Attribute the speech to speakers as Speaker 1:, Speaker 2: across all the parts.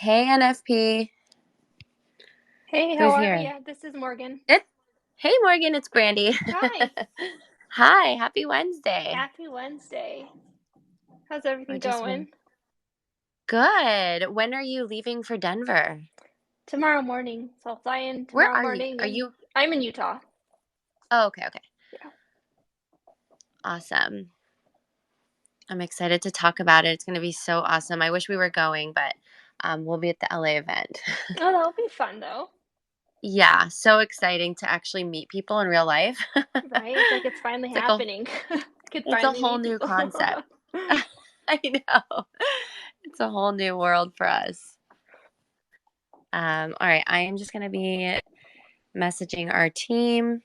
Speaker 1: Hey, NFP.
Speaker 2: Hey, how
Speaker 1: Who's
Speaker 2: are
Speaker 1: here?
Speaker 2: you? This is Morgan.
Speaker 1: It. Hey, Morgan. It's Brandy.
Speaker 2: Hi.
Speaker 1: Hi. Happy Wednesday.
Speaker 2: Happy Wednesday. How's
Speaker 1: I
Speaker 2: everything
Speaker 1: just want.
Speaker 2: going?
Speaker 1: Good. When are you leaving for Denver?
Speaker 2: Tomorrow morning. So I'll fly in
Speaker 1: Where
Speaker 2: tomorrow
Speaker 1: are you?
Speaker 2: morning
Speaker 1: Are
Speaker 2: and
Speaker 1: you?
Speaker 2: I'm in Utah.
Speaker 1: Oh, okay. Okay.
Speaker 2: Yeah.
Speaker 1: Awesome. I'm excited to talk about it. It's going to be so awesome. I wish we were going, but we'll be at the LA event.
Speaker 2: Oh, that'll be fun though.
Speaker 1: Yeah, so exciting to actually meet people in real life.
Speaker 2: Right? It's like it's finally
Speaker 1: It's like a
Speaker 2: happening. Could
Speaker 1: it's a
Speaker 2: finally
Speaker 1: whole
Speaker 2: meet
Speaker 1: new
Speaker 2: people.
Speaker 1: concept. I know. It's a whole new world for us. All right, I am just going to be messaging our team.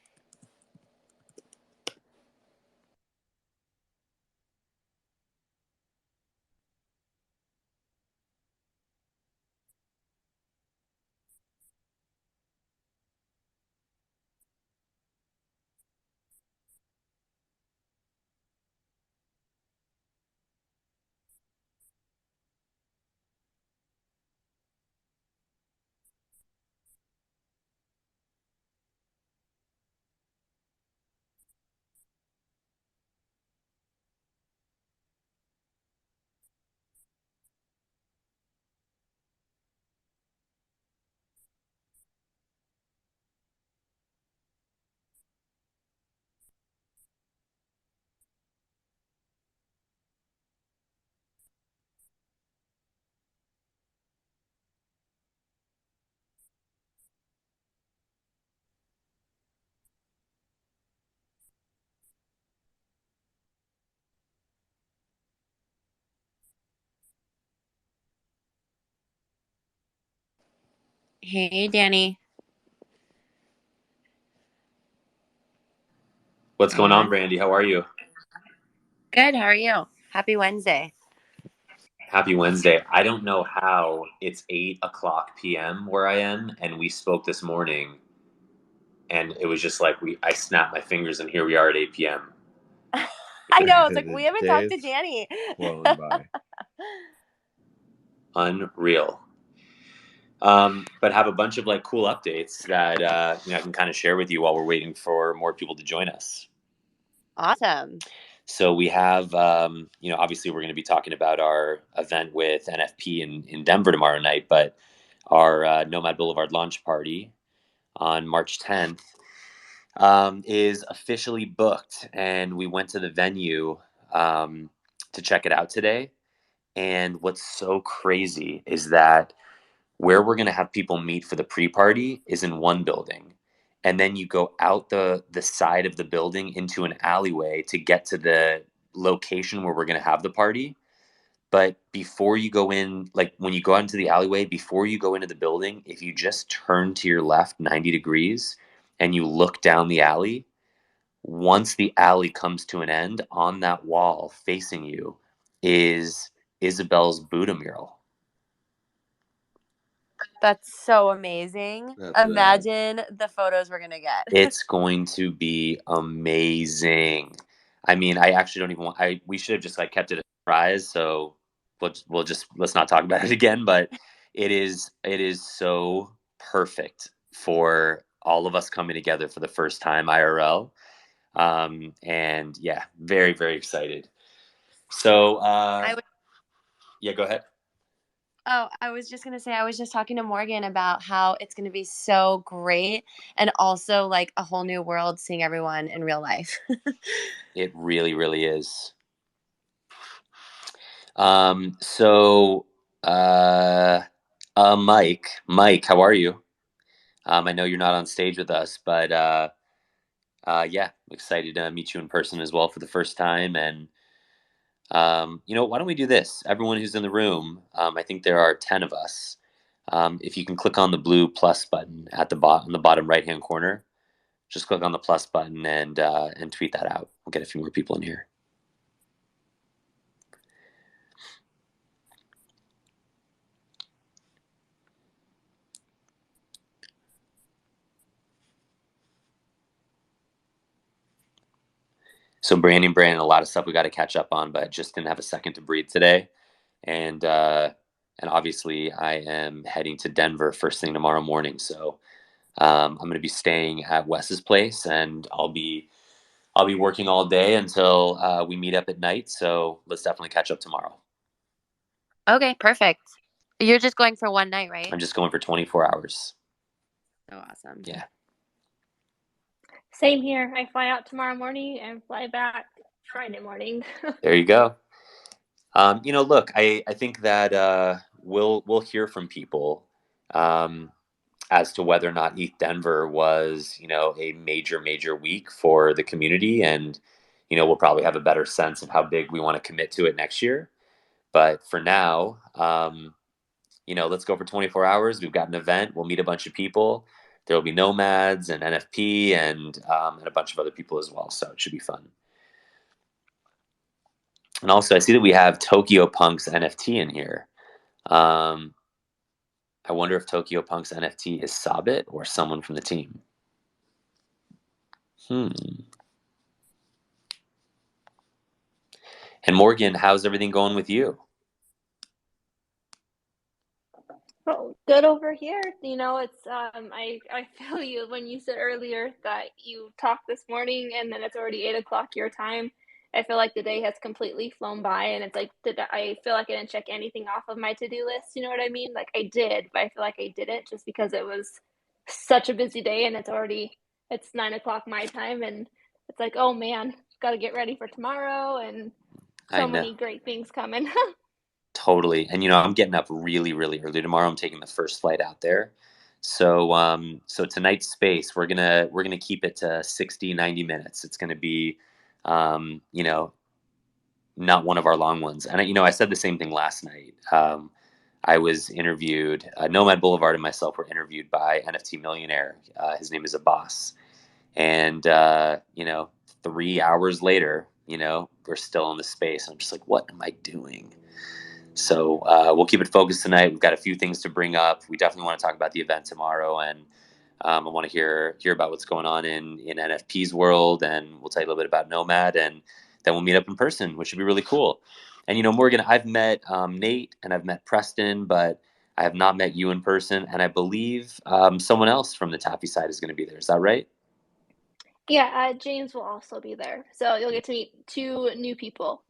Speaker 1: Hey, Danny.
Speaker 3: What's going on,
Speaker 1: And
Speaker 3: Brandy? How are you?
Speaker 1: good. How are you? Happy Wednesday.
Speaker 3: Happy Wednesday. I don't know how it's 8 o'clock p.m. where I am, and we spoke this morning, and it was just like I snapped my fingers, and here we are at 8 p.m.
Speaker 1: I know. It's like
Speaker 4: The
Speaker 1: we haven't talked to
Speaker 4: days
Speaker 1: Danny.
Speaker 4: flown by.
Speaker 3: Unreal. But have a bunch of like cool updates that I can kind of share with you while we're waiting for more people to join us.
Speaker 1: Awesome.
Speaker 3: So we have, obviously we're going to be talking about our event with NFP in Denver tomorrow night, but our Nomad Boulevard launch party on March 10th is officially booked, and we went to the venue to check it out today. And what's so crazy is that where we're going to have people meet for the pre-party is in one building, and then you go out the side of the building into an alleyway to get to the location where we're going to have the party. But before you go in, like when you go out into the alleyway, before you go into the building, if you just turn to your left 90 degrees and you look down the alley, once the alley comes to an end, on that wall facing you is Isabelle's Buddha mural.
Speaker 1: That's so amazing.
Speaker 4: That's rad.
Speaker 1: Imagine the photos we're gonna get.
Speaker 3: It's going to be amazing. I mean, I actually don't even want. We should have just like kept it a surprise. So let's not talk about it again. But it is so perfect for all of us coming together for the first time IRL. And yeah, very very excited. So
Speaker 1: I was
Speaker 3: yeah, go ahead.
Speaker 1: I was just gonna say I was just talking to Morgan about how it's gonna be so great and also like a whole new world seeing everyone in real life.
Speaker 3: It really really is. So uh, Mike, how are you? I know you're not on stage with us, but yeah, I'm excited to meet you in person as well for the first time. And why don't we do this? Everyone who's in the room, I think there are 10 of us. If you can click on the blue plus button at the bottom, on the bottom right hand corner, just click on the plus button and tweet that out. We'll get a few more people in here. So Brandon, a lot of stuff we got to catch up on, but just didn't have a second to breathe today, and and obviously I am heading to Denver first thing tomorrow morning. So I'm going to be staying at Wes's place, and I'll be working all day until we meet up at night. So let's definitely catch up tomorrow.
Speaker 1: Okay, perfect. You're just going for one night, right?
Speaker 3: I'm just going for 24 hours.
Speaker 1: So awesome.
Speaker 3: Yeah.
Speaker 2: Same here. I fly out tomorrow morning and fly back Friday morning.
Speaker 3: There you go. Look, I think that we'll hear from people um, as to whether or not ETH Denver was, a major week for the community, and we'll probably have a better sense of how big we want to commit to it next year. But for now, let's go for 24 hours. We've got an event. We'll meet a bunch of people. There will be Nomads and NFP and a bunch of other people as well. So it should be fun. And also, I see that we have Tokyo Punk's NFT in here. I wonder if Tokyo Punk's NFT is Sabit or someone from the team. And Morgan, how's everything going with you?
Speaker 2: Oh, good over here. It's I feel you when you said earlier that you talked this morning and then it's already 8 o'clock your time. I feel like the day has completely flown by, and it's like I feel like I didn't check anything off of my to-do list. You know what I mean? Like I did, but I feel like I didn't just because it was such a busy day, and it's 9 o'clock my time, and it's like, oh man, got to get ready for tomorrow, and
Speaker 3: I
Speaker 2: so
Speaker 3: know.
Speaker 2: many great things coming.
Speaker 3: Totally. And I'm getting up really, really early tomorrow. I'm taking the first flight out there. So tonight's space, we're gonna keep it to 60, 90 minutes. It's gonna be um, you know, not one of our long ones. And I said the same thing last night. I was interviewed, Nomad Boulevard and myself were interviewed by NFT millionaire. His name is Abbas. And 3 hours later, we're still in the space. I'm just like, what am I doing? So we'll keep it focused tonight. We've got a few things to bring up. We definitely want to talk about the event tomorrow, and I want to hear about what's going on in NFP's world, and we'll tell you a little bit about Nomad, and then we'll meet up in person, which would be really cool. And Morgan, I've met Nate and I've met Preston, but I have not met you in person, and I believe someone else from the Taffy side is going to be there. Is that right?
Speaker 2: Yeah, James will also be there. So you'll get to meet two new people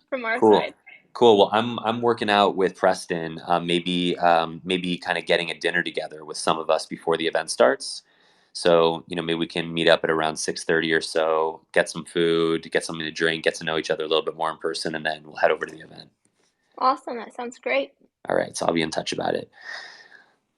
Speaker 2: from our
Speaker 3: Cool.
Speaker 2: side.
Speaker 3: Cool. Well, I'm working out with Preston. Maybe kind of getting a dinner together with some of us before the event starts. So maybe we can meet up at around 6:30 or so, get some food, get something to drink, get to know each other a little bit more in person, and then we'll head over to the event.
Speaker 2: Awesome. That sounds great.
Speaker 3: All right. So I'll be in touch about it.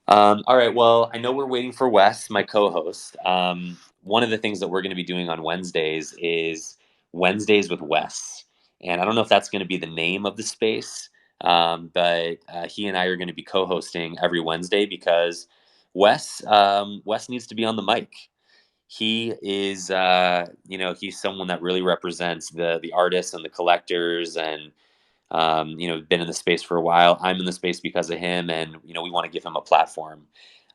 Speaker 3: All right. Well, I know we're waiting for Wes, my co-host. One of the things that we're going to be doing on Wednesdays is Wednesdays with Wes, and I don't know if that's going to be the name of the space, but he and I are going to be co-hosting every Wednesday because Wes needs to be on the mic. He is, he's someone that really represents the artists and the collectors, and been in the space for a while. I'm in the space because of him, and we want to give him a platform.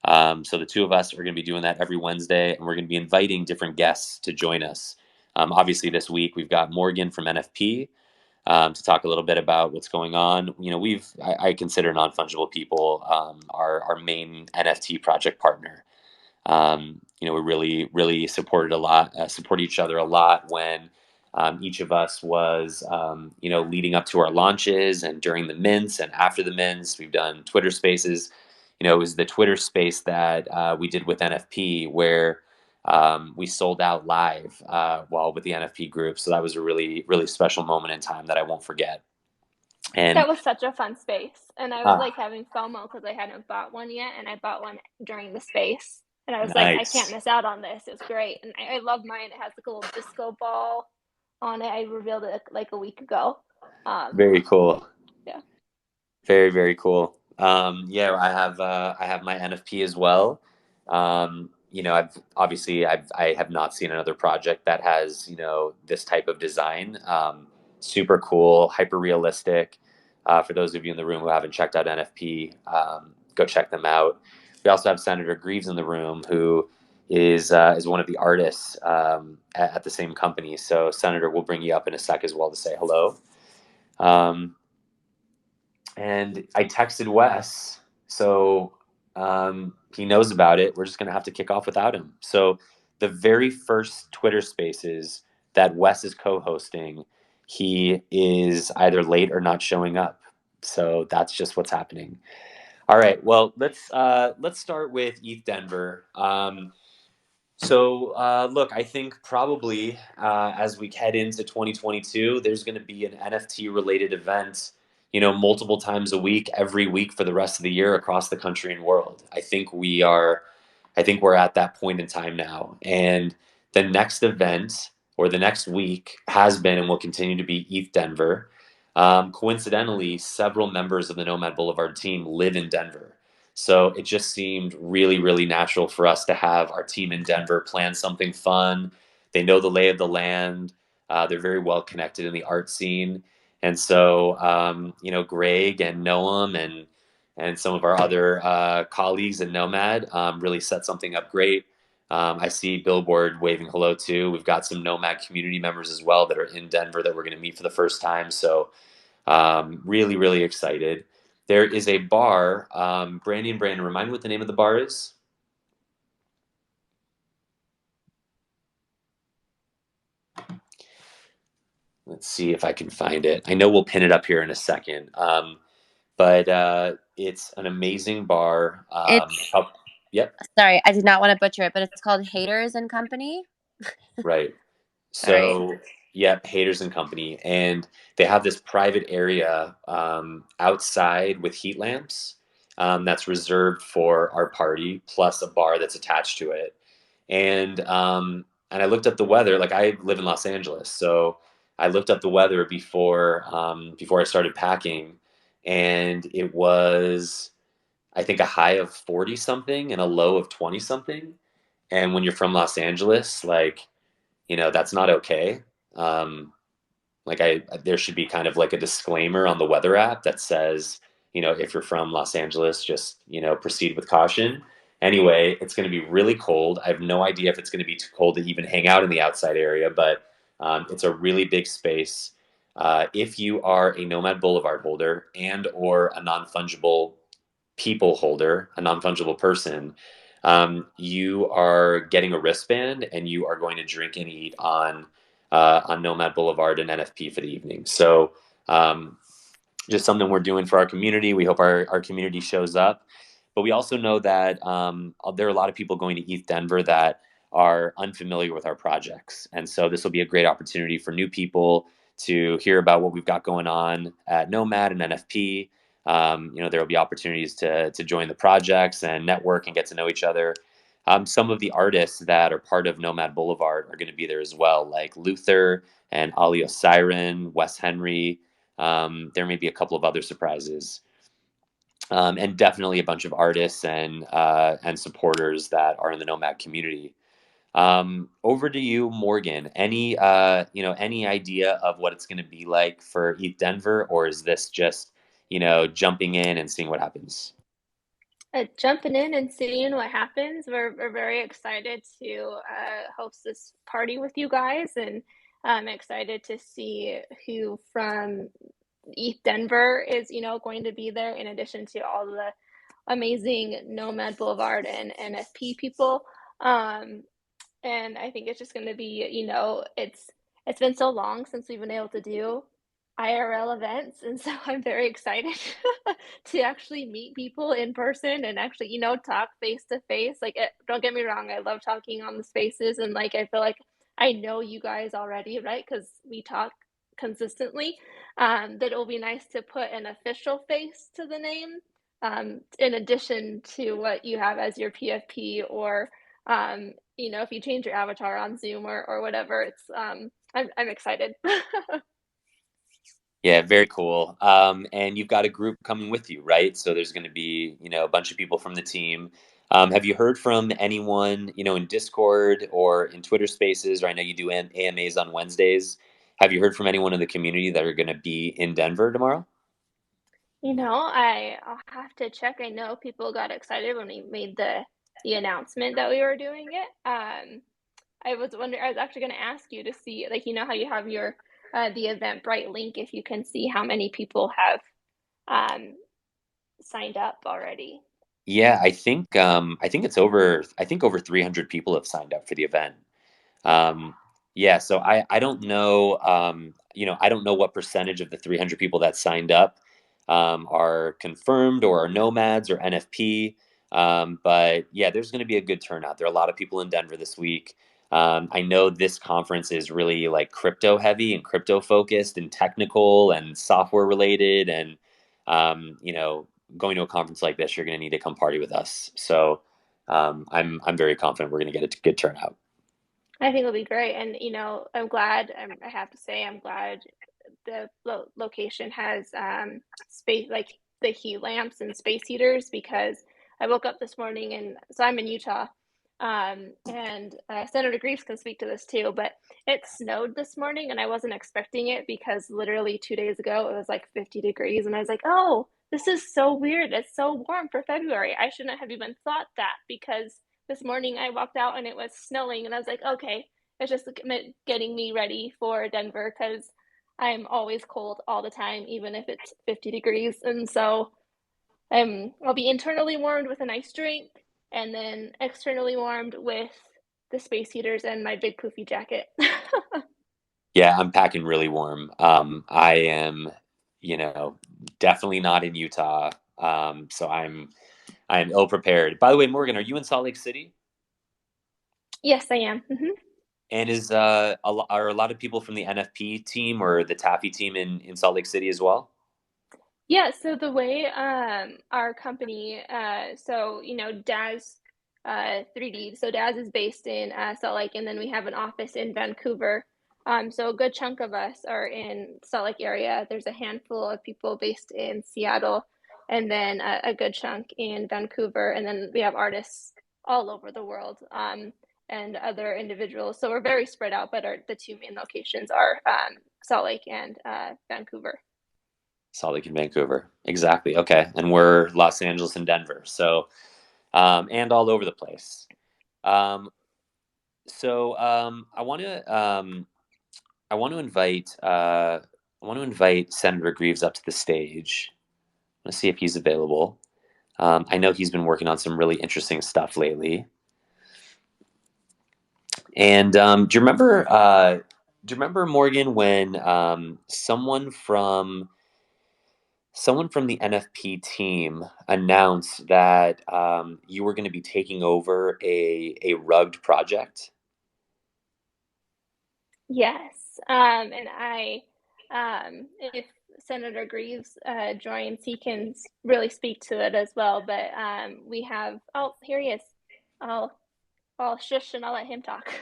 Speaker 3: So the two of us are going to be doing that every Wednesday, and we're going to be inviting different guests to join us. Obviously, this week we've got Morgan from NFP to talk a little bit about what's going on. I consider Non-Fungible People our main NFT project partner. We really supported a lot, support each other a lot when each of us was, leading up to our launches and during the mints and after the mints. We've done Twitter Spaces. It was the Twitter space that we did with NFP where we sold out live while with the NFP group. So that was a really, really special moment in time that I won't forget. And
Speaker 2: That was such a fun space. And I was like having FOMO because I hadn't bought one yet, and I bought one during the space. And I was like, I can't
Speaker 3: nice.
Speaker 2: miss out on this. It's great. And I love mine. It has like a little disco ball on it. I revealed it like a week ago.
Speaker 3: Very cool.
Speaker 2: Yeah.
Speaker 3: Very, very cool. Yeah, I have my NFP as well. I have not seen another project that has this type of design. Super cool, hyper realistic. For those of you in the room who haven't checked out NFP, go check them out. We also have Senator Greaves in the room, who is one of the artists at the same company. So Senator, we'll bring you up in a sec as well to say hello. And I texted Wes, so he knows about it. We're just going to have to kick off without him. So the very first Twitter Spaces that Wes is co-hosting, he is either late or not showing up. So that's just what's happening. All right. Well, let's start with ETH Denver. Look, I think probably as we head into 2022, there's going to be an NFT related event, multiple times a week, every week for the rest of the year across the country and world. I think we're at that point in time now. And the next event or the next week has been and will continue to be ETH Denver. Coincidentally, several members of the Nomad Boulevard team live in Denver. So it just seemed really, really natural for us to have our team in Denver plan something fun. They know the lay of the land. They're very well connected in the art scene. And so, Greg and Noam and some of our other colleagues at Nomad really set something up great. I see Billboard waving hello too. We've got some Nomad community members as well that are in Denver that we're going to meet for the first time. So really, really excited. There is a bar. Brandon, remind me what the name of the bar is. Let's see if I can find it. I know we'll pin it up here in a second. But it's an amazing bar.
Speaker 1: It's
Speaker 3: Yep.
Speaker 1: Sorry, I did not want to butcher it, but it's called Haters and Company.
Speaker 3: Right.
Speaker 1: Sorry.
Speaker 3: So, yeah, Haters and Company, and they have this private area outside with heat lamps that's reserved for our party, plus a bar that's attached to it. And I looked up the weather. Like I live in Los Angeles, so I looked up the weather before I started packing, and it was I think a high of 40 something and a low of 20 something. And when you're from Los Angeles, like that's not okay. Um, there should be kind of like a disclaimer on the weather app that says, if you're from Los Angeles, just, proceed with caution. Anyway, it's going to be really cold. I have no idea if it's going to be too cold to even hang out in the outside area, but it's a really big space. If you are a Nomad Boulevard holder and or a non-fungible people holder, a non-fungible person, you are getting a wristband and you are going to drink and eat on Nomad Boulevard and NFP for the evening. So just something we're doing for our community. We hope our community shows up. But we also know that there are a lot of people going to ETH Denver that are unfamiliar with our projects. And so this will be a great opportunity for new people to hear about what we've got going on at Nomad and NFP. There will be opportunities to join the projects and network and get to know each other. Some of the artists that are part of Nomad Boulevard are going to be there as well, like Luther and Ali Osiren, Wes Henry. There may be a couple of other surprises, and definitely a bunch of artists and supporters that are in the Nomad community. Over to you, Morgan. Any idea of what it's going to be like for ETH Denver, or is this just jumping in and seeing what happens?
Speaker 2: Jumping in and seeing what happens. We're very excited to host this party with you guys, and I'm excited to see who from ETH Denver is, going to be there in addition to all the amazing Nomad Boulevard and NFP people. And I think it's just going to be, it's been so long since we've been able to do IRL events, and so I'm very excited to actually meet people in person and actually, talk face to face. Like, don't get me wrong, I love talking on the spaces, and like I feel like I know you guys already, right? Because we talk consistently. That it'll be nice to put an official face to the name, in addition to what you have as your PFP or if you change your avatar on Zoom or whatever. It's I'm excited.
Speaker 3: Yeah, very cool. And you've got a group coming with you, right? So there's going to be, a bunch of people from the team. Have you heard from anyone, in Discord or in Twitter Spaces? Or I know you do AMAs on Wednesdays. Have you heard from anyone in the community that are going to be in Denver tomorrow?
Speaker 2: I'll have to check. I know people got excited when we made the announcement that we were doing it. I was wondering, I was actually going to ask you to see, like, how you have your the Eventbrite link, if you can see how many people have signed up already.
Speaker 3: Yeah, I think it's over 300 people have signed up for the event. Um, yeah, so I don't know, I don't know what percentage of the 300 people that signed up are confirmed or are nomads or NFP. But yeah, there's going to be a good turnout. There are a lot of people in Denver this week. I know this conference is really like crypto heavy and crypto focused and technical and software related. And, going to a conference like this, you're going to need to come party with us. So I'm very confident we're going to get a good turnout.
Speaker 2: I think it'll be great. And, I'm glad, I have to say, I'm glad the location has space, like the heat lamps and space heaters, because I woke up this morning, and so I'm in Utah. And Senator Greaves can speak to this too, but it snowed this morning and I wasn't expecting it, because literally 2 days ago it was like 50 degrees. And I was like, oh, this is so weird. It's so warm for February. I shouldn't have even thought that, because this morning I walked out and it was snowing, and I was like, okay, it's just getting me ready for Denver, because I'm always cold all the time, even if it's 50 degrees. And so I'll be internally warmed with a nice drink, and then externally warmed with the space heaters and my big poofy jacket.
Speaker 3: Yeah, I'm packing really warm. I am, you know, definitely not in Utah. So I'm ill prepared. By the way, Morgan, are you in Salt Lake City?
Speaker 2: Yes, I am.
Speaker 3: And are a lot of people from the NFP team or the Taffy team in Salt Lake City as well?
Speaker 2: Yeah, so the way our company, so Daz 3D, so Daz is based in Salt Lake, and then we have an office in Vancouver. So a good chunk of us are in Salt Lake area. There's a handful of people based in Seattle, and then a good chunk in Vancouver, and then we have artists all over the world, and other individuals. So we're very spread out, but the two main locations are Salt Lake and Vancouver.
Speaker 3: Salt Lake and Vancouver. Exactly. Okay. And we're Los Angeles and Denver. So, and all over the place. Um, I want to invite Senator Greaves up to the stage. Let's see if he's available. I know he's been working on some really interesting stuff lately. And do you remember Morgan when someone from the NFP team announced that you were going to be taking over a rugged project?
Speaker 2: Yes, and if Senator Greaves joins, he can really speak to it as well. But we have, oh, here he is. I'll, I'll shush and I'll let him talk.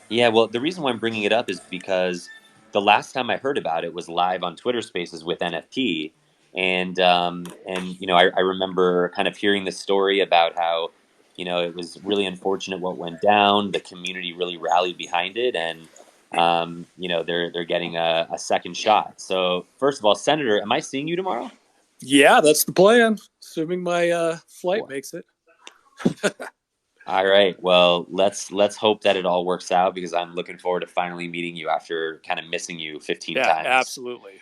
Speaker 3: Yeah, well, the reason why I'm bringing it up is because the last time I heard about it was live on Twitter Spaces with NFP, and I remember kind of hearing the story about how it was really unfortunate what went down. The community really rallied behind it, and they're getting a second shot. So first of all, Senator, am I seeing you tomorrow?
Speaker 4: Yeah, that's the plan, assuming my flight makes it.
Speaker 3: All right. Well, let's hope that it all works out, because I'm looking forward to finally meeting you after kind of missing you 15
Speaker 4: Yeah,
Speaker 3: times.
Speaker 4: absolutely.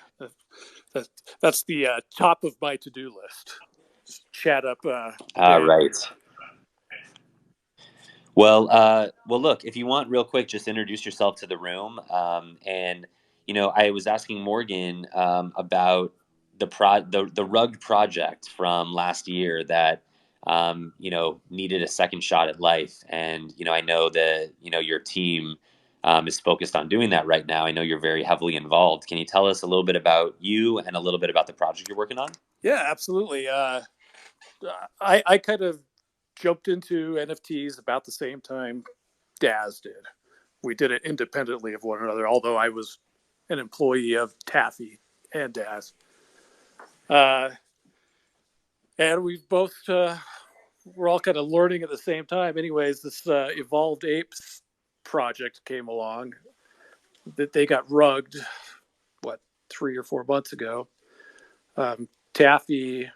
Speaker 4: That's the top of my to-do list. Just chat up.
Speaker 3: All right. Well, look, if you want, real quick, just introduce yourself to the room. And I was asking Morgan about the rug project from last year that needed a second shot at life. And I know that your team is focused on doing that right now. I know you're very heavily involved. Can you tell us a little bit about you and a little bit about the project you're working on?
Speaker 4: Yeah, absolutely. I kind of jumped into NFTs about the same time Daz did. We did it independently of one another, although I was an employee of Taffy and Daz. And we both we're all kind of learning at the same time. Anyways, this Evolved Apes project came along that they got rugged, 3 or 4 months ago. Taffy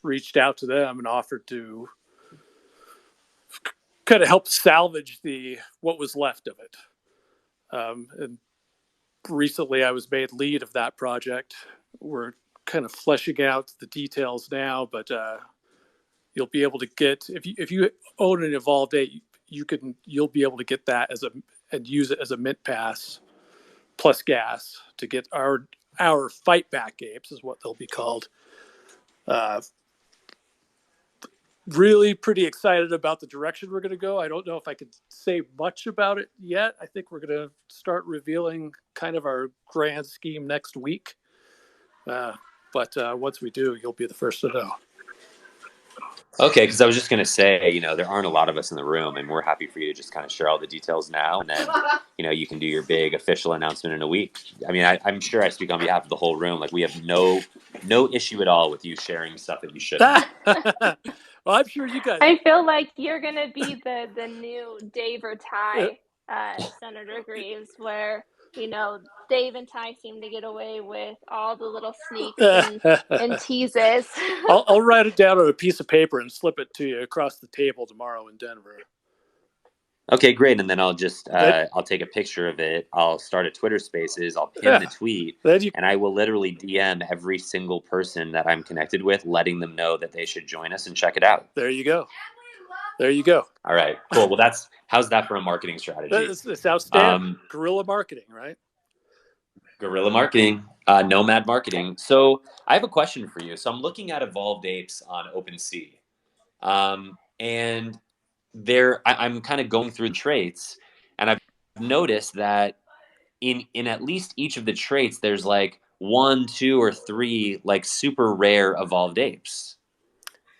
Speaker 4: reached out to them and offered to kind of help salvage what was left of it. And recently I was made lead of that project. We're kind of fleshing out the details now, but you'll be able to get, if you own an Evolved 8, you'll be able to get that and use it as a mint pass plus gas to get our fight back apes, is what they'll be called. Really pretty excited about the direction we're going to go. I don't know if I could say much about it yet. I think we're going to start revealing kind of our grand scheme next week. But once we do, you'll be the first to know.
Speaker 3: Okay, because I was just going to say, you know, there aren't a lot of us in the room, and we're happy for you to just kind of share all the details now, and then, you know, you can do your big official announcement in a week. I mean, I'm sure I speak on behalf of the whole room. Like, we have no issue at all with you sharing stuff that you shouldn't.
Speaker 4: Well, I'm sure you guys.
Speaker 2: I feel like you're gonna be the new Dave or Ty, Senator Greaves, where Dave and Ty seem to get away with all the little sneaks and teases.
Speaker 4: I'll write it down on a piece of paper and slip it to you across the table tomorrow in Denver.
Speaker 3: Okay, great. And then I'll just I'll take a picture of it. I'll start a Twitter Spaces. I'll pin the tweet, and I will literally DM every single person that I'm connected with, letting them know that they should join us and check it out.
Speaker 4: There you go. There you go.
Speaker 3: All right, cool. Well, how's that for a marketing strategy?
Speaker 4: It's outstanding. Guerrilla marketing, right?
Speaker 3: Guerrilla marketing, nomad marketing. So I have a question for you. So I'm looking at Evolved Apes on OpenSea, and I'm kind of going through the traits, and I've noticed that in at least each of the traits, there's like 1, 2, or 3 like super rare evolved apes.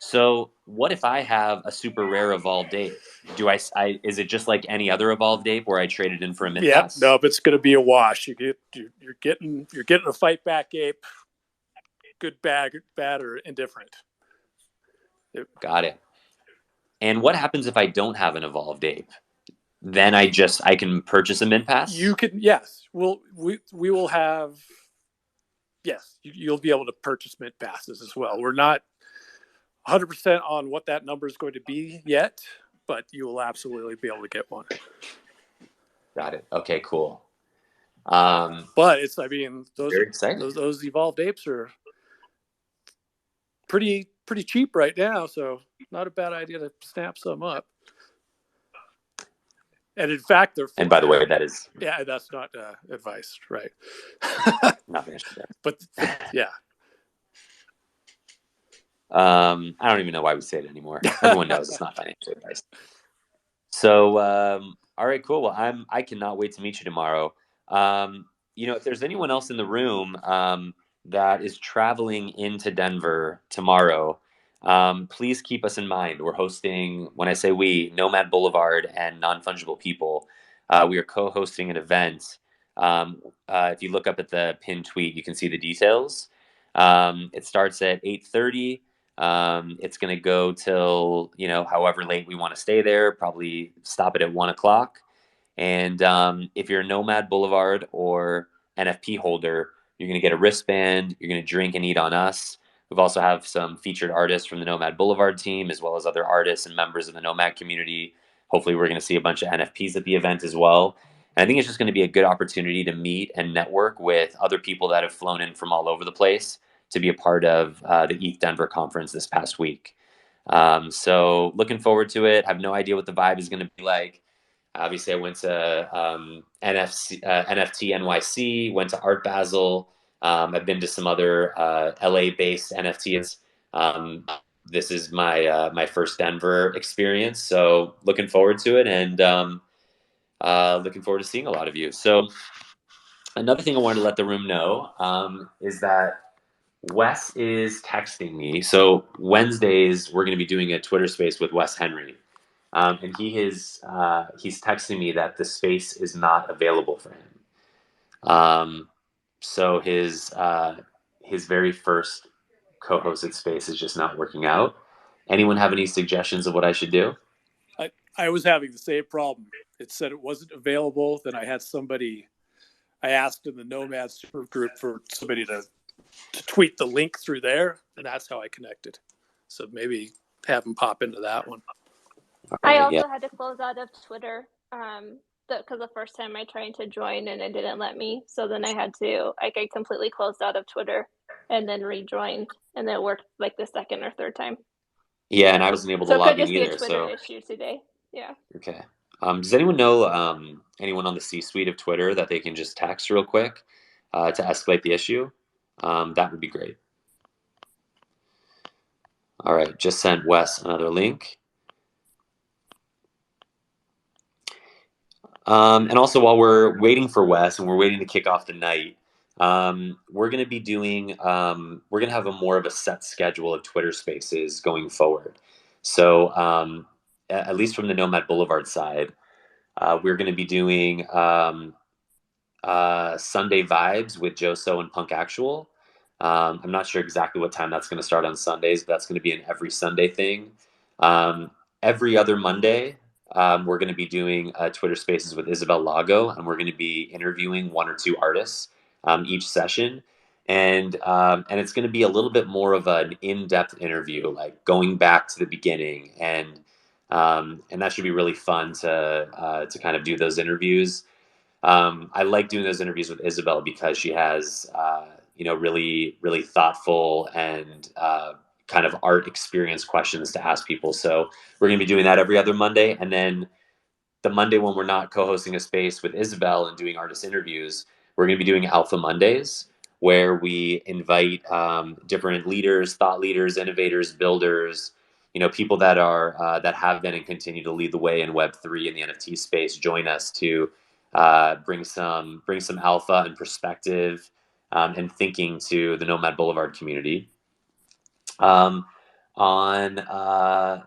Speaker 3: So what if I have a super rare evolved ape? Is it just like any other evolved ape where I traded in for a mint pass?
Speaker 4: No, but it's going to be a wash. You're getting a fight back ape, good, bad, or indifferent.
Speaker 3: Got it. And what happens if I don't have an evolved ape? Then I can purchase a mint pass?
Speaker 4: You can, yes. We will have, yes, you'll be able to purchase mint passes as well. We're not 100% on what that number is going to be yet, but you will absolutely be able to get one.
Speaker 3: Got it. Okay, cool.
Speaker 4: But it's, I mean, those evolved apes are pretty cheap right now, so not a bad idea to snap some up. And in fact, they're.
Speaker 3: And by the way, that is.
Speaker 4: Yeah, that's not advice, right?
Speaker 3: Not finished yet.
Speaker 4: But yeah.
Speaker 3: I don't even know why we say it anymore. Everyone knows it's not financial advice. So, all right, cool. Well, I cannot wait to meet you tomorrow. If there's anyone else in the room that is traveling into Denver tomorrow, please keep us in mind. We're hosting, when I say we, Nomad Boulevard and Non-Fungible People. We are co-hosting an event. If you look up at the pinned tweet, you can see the details. It starts at 8:30. It's going to go till, however late we want to stay there, probably stop it at 1 o'clock. And if you're a Nomad Boulevard or NFP holder, you're going to get a wristband. You're going to drink and eat on us. We've also have some featured artists from the Nomad Boulevard team, as well as other artists and members of the Nomad community. Hopefully we're going to see a bunch of NFPs at the event as well. And I think it's just going to be a good opportunity to meet and network with other people that have flown in from all over the place to be a part of the ETH Denver conference this past week. So looking forward to it. I have no idea what the vibe is going to be like. Obviously, I went to NFT NYC, went to Art Basel. I've been to some other LA-based NFTs. This is my first Denver experience, so looking forward to it, and looking forward to seeing a lot of you. So another thing I wanted to let the room know is that Wes is texting me. So Wednesdays, we're going to be doing a Twitter space with Wes Henry. And he's texting me that the space is not available for him. So his very first co-hosted space is just not working out. Anyone have any suggestions of what I should do?
Speaker 4: I was having the same problem. It said it wasn't available. Then I asked in the Nomad super group for somebody to tweet the link through there, and that's how I connected. So maybe have them pop into that one.
Speaker 2: I also had to close out of Twitter because the first time I tried to join and it didn't let me. So then I completely closed out of Twitter. and then rejoined, and then it worked like the second or third time.
Speaker 3: Yeah, and I wasn't able to
Speaker 2: So it could
Speaker 3: log in
Speaker 2: just be a
Speaker 3: either.
Speaker 2: Twitter
Speaker 3: So
Speaker 2: issue today. Yeah.
Speaker 3: okay. Does anyone know anyone on the C-suite of Twitter that they can just text real quick to escalate the issue? That would be great. All right, just sent Wes another link. And also, while we're waiting for Wes and we're waiting to kick off the night, we're going to be doing, we're going to have a more of a set schedule of Twitter Spaces going forward. So, at least from the Nomad Boulevard side, we're going to be doing Sunday Vibes with Joso and Punk Actual. I'm not sure exactly what time that's going to start on Sundays, but that's going to be an every Sunday thing. Um, every other Monday, we're going to be doing Twitter Spaces with Isabelle Lago, and we're going to be interviewing one or two artists each session. And it's going to be a little bit more of an in-depth interview, like going back to the beginning, and that should be really fun to kind of do those interviews. I like doing those interviews with Isabelle because she has, really, really thoughtful and kind of art experience questions to ask people. So we're going to be doing that every other Monday. And then the Monday when we're not co-hosting a space with Isabelle and doing artist interviews, we're going to be doing Alpha Mondays, where we invite different leaders, thought leaders, innovators, builders, people that are that have been and continue to lead the way in Web3 and the NFT space. Join us to bring some alpha and perspective and thinking to the Nomad Boulevard community. Um, on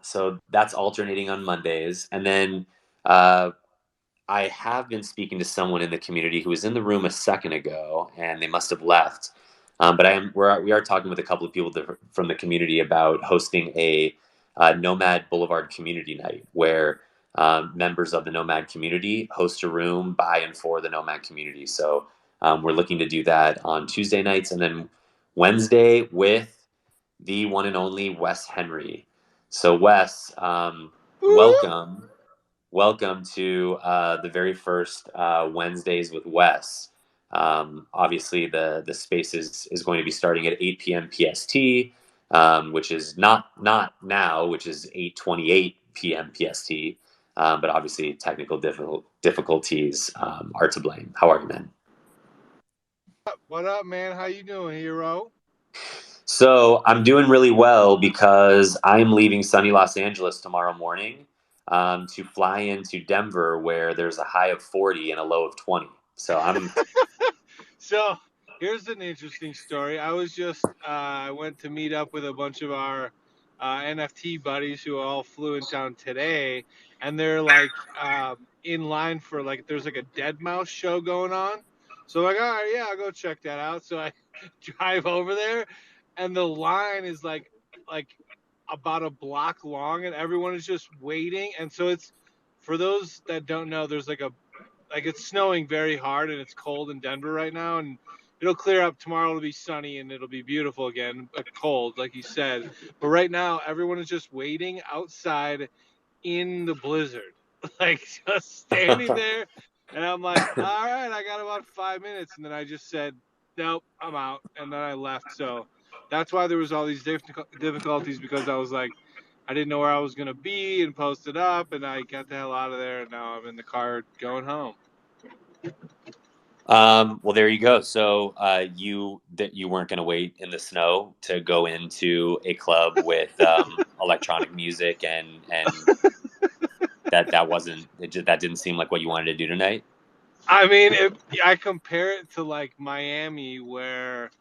Speaker 3: So that's alternating on Mondays, and then uh, I have been speaking to someone in the community who was in the room a second ago, and they must have left. But we are talking with a couple of people from the community about hosting a Nomad Boulevard community night, where members of the Nomad community host a room by and for the Nomad community. So we're looking to do that on Tuesday nights, and then Wednesday with the one and only Wes Henry. So Wes, welcome. Welcome to the very first Wednesdays with Wes. Obviously, the space is going to be starting at 8 p.m. PST, which is not now, which is 8:28 p.m. PST. But obviously, technical difficulties are to blame. How are you, man?
Speaker 5: What up, man? How you doing, hero?
Speaker 3: So I'm doing really well because I'm leaving sunny Los Angeles tomorrow morning to fly into Denver, where there's a high of 40 and a low of 20. So I'm
Speaker 5: So here's an interesting story. I went to meet up with a bunch of our NFT buddies who all flew in town today, and they're like in line for like there's like a dead mouse show going on. So like, all right, yeah, I'll go check that out. So I drive over there, and the line is like about a block long, and everyone is just waiting. And so it's for those that don't know, there's like it's snowing very hard and it's cold in Denver right now, and it'll clear up tomorrow. It'll be sunny and it'll be beautiful again, but cold, like you said. But right now, everyone is just waiting outside in the blizzard, like just standing there. And I'm like, all right, I got about 5 minutes, and then I just said, nope, I'm out, and then I left. So that's why there was all these difficulties, because I was like, I didn't know where I was gonna be, and posted up, and I got the hell out of there, and now I'm in the car going home.
Speaker 3: well, there you go. So you weren't going to wait in the snow to go into a club with electronic music, and that didn't seem like what you wanted to do tonight.
Speaker 5: I mean, I compare it to like Miami, where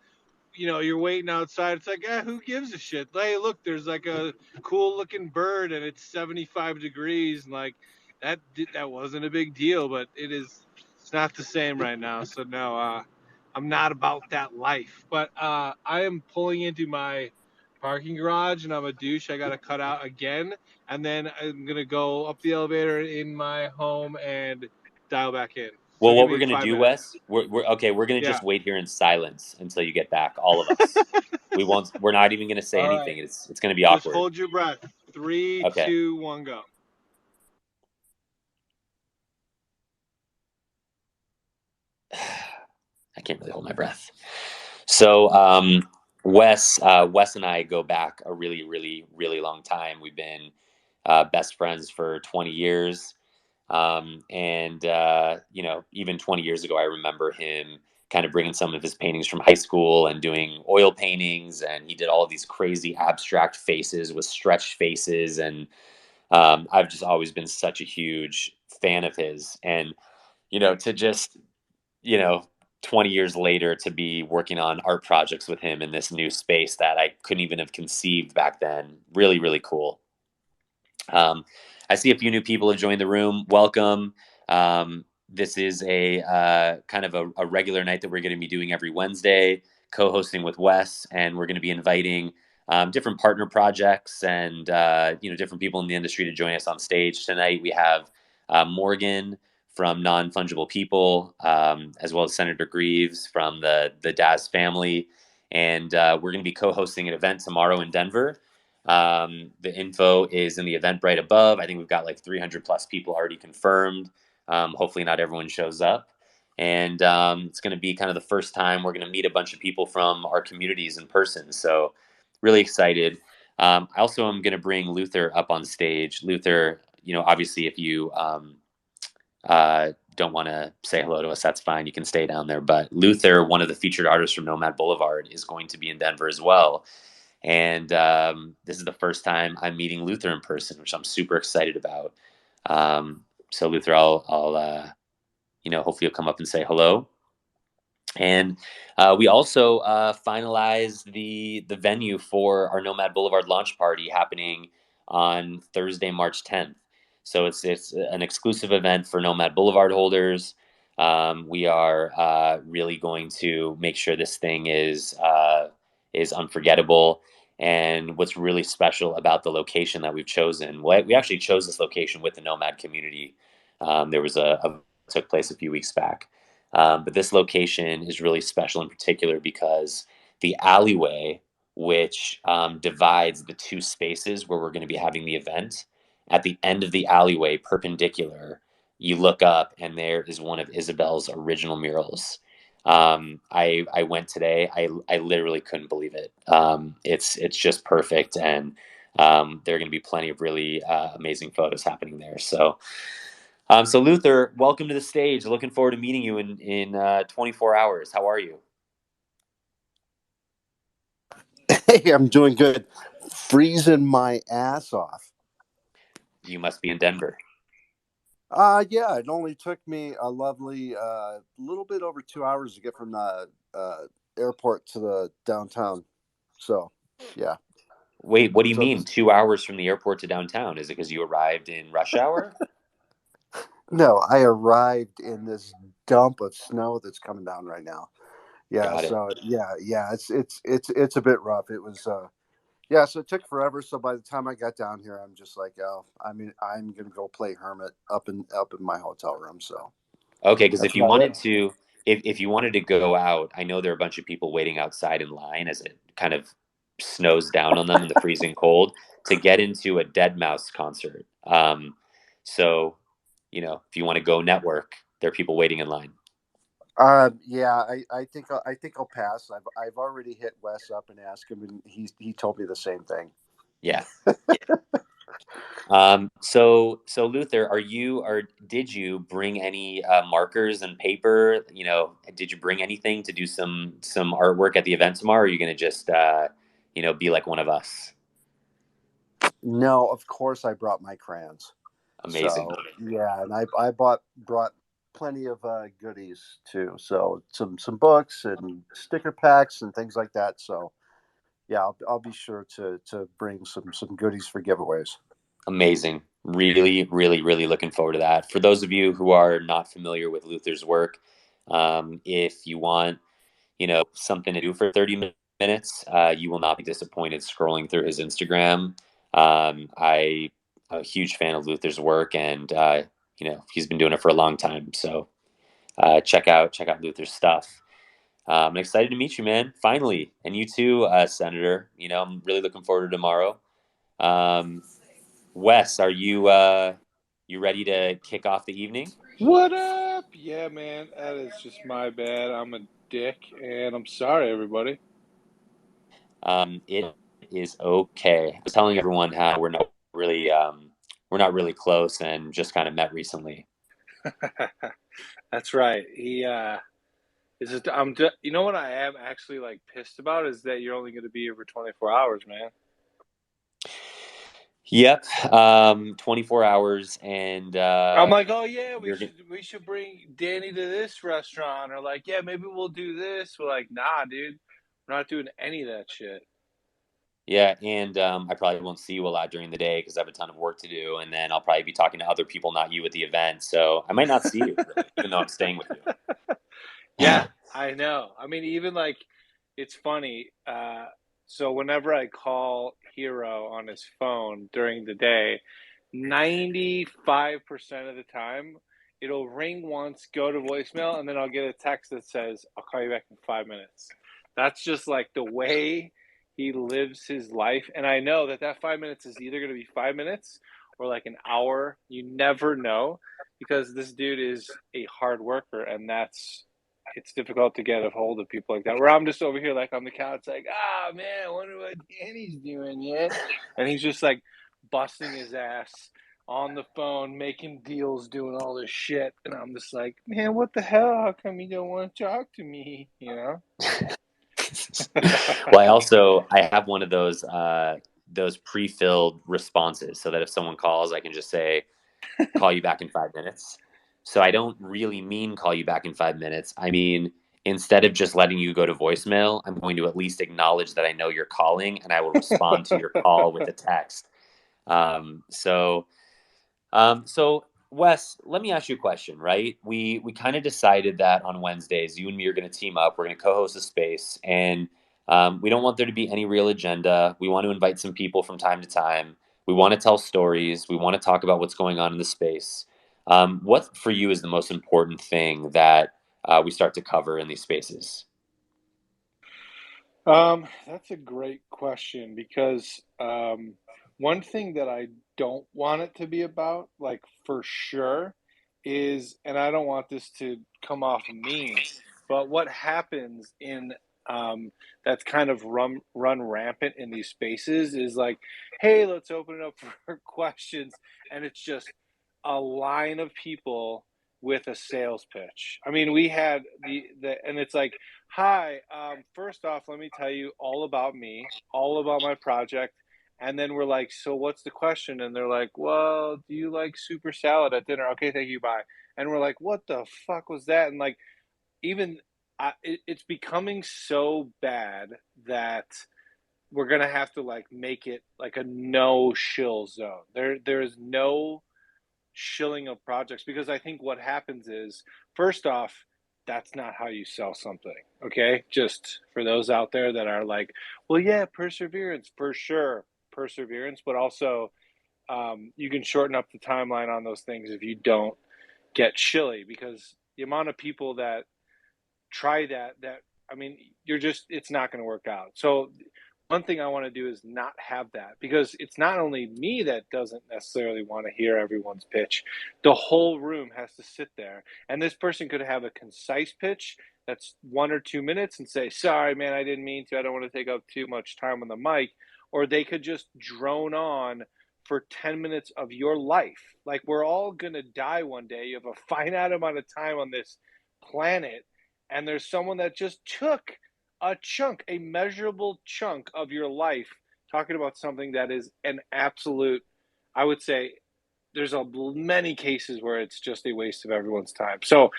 Speaker 5: you're waiting outside. It's like, who gives a shit? Hey, look, there's like a cool looking bird, and it's 75 degrees, and like that wasn't a big deal, but it is. It's not the same right now. So no, I'm not about that life. But I am pulling into my parking garage, and I'm a douche. I got to cut out again, and then I'm gonna go up the elevator in my home and dial back in. So
Speaker 3: Well,
Speaker 5: give
Speaker 3: what we're
Speaker 5: me
Speaker 3: gonna
Speaker 5: five
Speaker 3: do,
Speaker 5: minutes.
Speaker 3: Wes, we're gonna
Speaker 5: Yeah.
Speaker 3: just wait here in silence until you get back, all of us. We're not even gonna say
Speaker 5: All right.
Speaker 3: anything. It's gonna be
Speaker 5: Just
Speaker 3: awkward.
Speaker 5: hold your breath. 3,
Speaker 3: Okay.
Speaker 5: 2, 1, go.
Speaker 3: I can't really hold my breath. So Wes and I go back a really, really, really long time. We've been best friends for 20 years. And even 20 years ago, I remember him kind of bringing some of his paintings from high school and doing oil paintings. And he did all of these crazy abstract faces with stretched faces. And I've just always been such a huge fan of his. And, to just, you know, 20 years later to be working on art projects with him in this new space that I couldn't even have conceived back then. Really, really cool. I see a few new people have joined the room. Welcome. This is a kind of a regular night that we're going to be doing every Wednesday, co-hosting with Wes, and we're going to be inviting different partner projects and different people in the industry to join us on stage tonight. We have Morgan from Non-Fungible People, as well as Senator Greaves from the Daz family, and we're going to be co-hosting an event tomorrow in Denver. The info is in the Eventbrite above. I think we've got like 300 plus people already confirmed. Hopefully not everyone shows up. And it's going to be kind of the first time we're going to meet a bunch of people from our communities in person. So really excited. I also am going to bring Luther up on stage. Luther, obviously if you don't want to say hello to us, that's fine. You can stay down there. But Luther, one of the featured artists from Nomad Boulevard, is going to be in Denver as well. And this is the first time I'm meeting Luther in person, which I'm super excited about. So Luther, I'll hopefully you'll come up and say hello. And we also finalized the venue for our Nomad Boulevard launch party happening on Thursday, March 10th. So it's an exclusive event for Nomad Boulevard holders. We are really going to make sure this thing is unforgettable. And what's really special about the location that we've chosen, we actually chose this location with the Nomad community. There was a took place a few weeks back. But this location is really special in particular because the alleyway, which divides the two spaces where we're going to be having the event, at the end of the alleyway, perpendicular, you look up and there is one of Isabelle's original murals. I went today. I literally couldn't believe it. It's just perfect, and there are going to be plenty of really amazing photos happening there. So Luther, welcome to the stage. Looking forward to meeting you in 24 hours. How are you?
Speaker 6: Hey, I'm doing good. Freezing my ass off.
Speaker 3: You must be in Denver.
Speaker 6: Yeah, it only took me a lovely little bit over 2 hours to get from the airport to the downtown. So, yeah.
Speaker 3: Wait, what do you mean 2 hours from the airport to downtown? Is it because you arrived in rush hour?
Speaker 6: No, I arrived in this dump of snow that's coming down right now. Yeah,
Speaker 3: Got it.
Speaker 6: so yeah, it's a bit rough. It was yeah, so it took forever. So by the time I got down here, I'm just like, oh, I'm gonna go play hermit up in my hotel room. So
Speaker 3: Okay, because
Speaker 6: that's
Speaker 3: if you
Speaker 6: about
Speaker 3: wanted
Speaker 6: it.
Speaker 3: to, if you wanted to go out, I know there are a bunch of people waiting outside in line as it kind of snows down on them in the freezing cold to get into a Dead Mouse concert. So if you want to go network, there are people waiting in line.
Speaker 6: Yeah, I think I'll pass. I've already hit Wes up and asked him, and he told me the same thing.
Speaker 3: Yeah. So Luther, did you bring any markers and paper? Did you bring anything to do some artwork at the event tomorrow? Or are you going to just be like one of us?
Speaker 6: No, of course I brought my crayons.
Speaker 3: Amazing.
Speaker 6: So yeah, and I brought plenty of goodies too. So some books and sticker packs and things like that. So yeah, I'll be sure to bring some goodies for giveaways.
Speaker 3: Amazing. Really, really, really looking forward to that. For those of you who are not familiar with Luther's work, if you want, something to do for 30 minutes, you will not be disappointed scrolling through his Instagram. I'm a huge fan of Luther's work, and he's been doing it for a long time. So check out Luther's stuff. I'm excited to meet you, man. Finally, and you too, Senator. I'm really looking forward to tomorrow. Wes, are you ready to kick off the evening?
Speaker 5: What up? Yeah, man, that is just my bad. I'm a dick, and I'm sorry, everybody.
Speaker 3: It is okay. I was telling everyone how we're not really close and just kind of met recently.
Speaker 5: That's right. He is it. You know what I am actually like pissed about is that you're only going to be here for 24 hours, man.
Speaker 3: Yep, 24 hours, and
Speaker 5: I'm like, oh yeah,
Speaker 3: you're
Speaker 5: we should bring Danny to this restaurant, or like, yeah, maybe we'll do this. We're like, nah, dude, we're not doing any of that shit.
Speaker 3: yeah, and I probably won't see you a lot during the day because I have a ton of work to do, and then I'll probably be talking to other people, not you, at the event. So I might not see you really, even though I'm staying with you.
Speaker 5: Yeah, I know. I mean, even like, it's funny. So whenever I call Hero on his phone during the day, 95% of the time, it'll ring once, go to voicemail, and then I'll get a text that says, I'll call you back in 5 minutes. That's just like the way he lives his life. And I know that that 5 minutes is either going to be 5 minutes or like an hour. You never know because this dude is a hard worker, and it's difficult to get a hold of people like that. Where I'm just over here, like on the couch, like, ah, man, I wonder what Danny's doing yet. And he's just like busting his ass on the phone, making deals, doing all this shit. And I'm just like, man, what the hell? How come you don't want to talk to me? You know?
Speaker 3: Well, I have one of those pre-filled responses so that if someone calls, I can just say, call you back in 5 minutes. So I don't really mean call you back in 5 minutes. I mean, instead of just letting you go to voicemail, I'm going to at least acknowledge that I know you're calling and I will respond to your call with a text. Um, so, so Wes, let me ask you a question, right? We kind of decided that on Wednesdays, you and me are going to team up. We're going to co-host a space, and we don't want there to be any real agenda. We want to invite some people from time to time. We want to tell stories. We want to talk about what's going on in the space. What for you is the most important thing that we start to cover in these spaces?
Speaker 5: That's a great question because one thing that I don't want it to be about, like for sure, is, and I don't want this to come off mean, but what happens in that's kind of run rampant in these spaces is like, hey, let's open it up for questions, and it's just a line of people with a sales pitch. I mean, we had and it's like, hi, first off, let me tell you all about me, all about my project. And then we're like, so what's the question? And they're like, well, do you like super salad at dinner? Okay, thank you, bye. And we're like, what the fuck was that? And like, even it's becoming so bad that we're gonna have to like make it like a no shill zone. There is no shilling of projects because I think what happens is, first off, that's not how you sell something. Okay, just for those out there that are like, well, yeah, perseverance for sure, perseverance, but also you can shorten up the timeline on those things if you don't get shilly because the amount of people that try that I mean, it's not going to work out. So one thing I want to do is not have that because it's not only me that doesn't necessarily want to hear everyone's pitch. The whole room has to sit there, and this person could have a concise pitch that's 1 or 2 minutes and say, "Sorry, man, I didn't mean to. I don't want to take up too much time on the mic," or they could just drone on for 10 minutes of your life. Like we're all going to die one day. You have a finite amount of time on this planet, and there's someone that just took a chunk, a measurable chunk of your life, talking about something that is an absolute, I would say, there's many cases where it's just a waste of everyone's time. So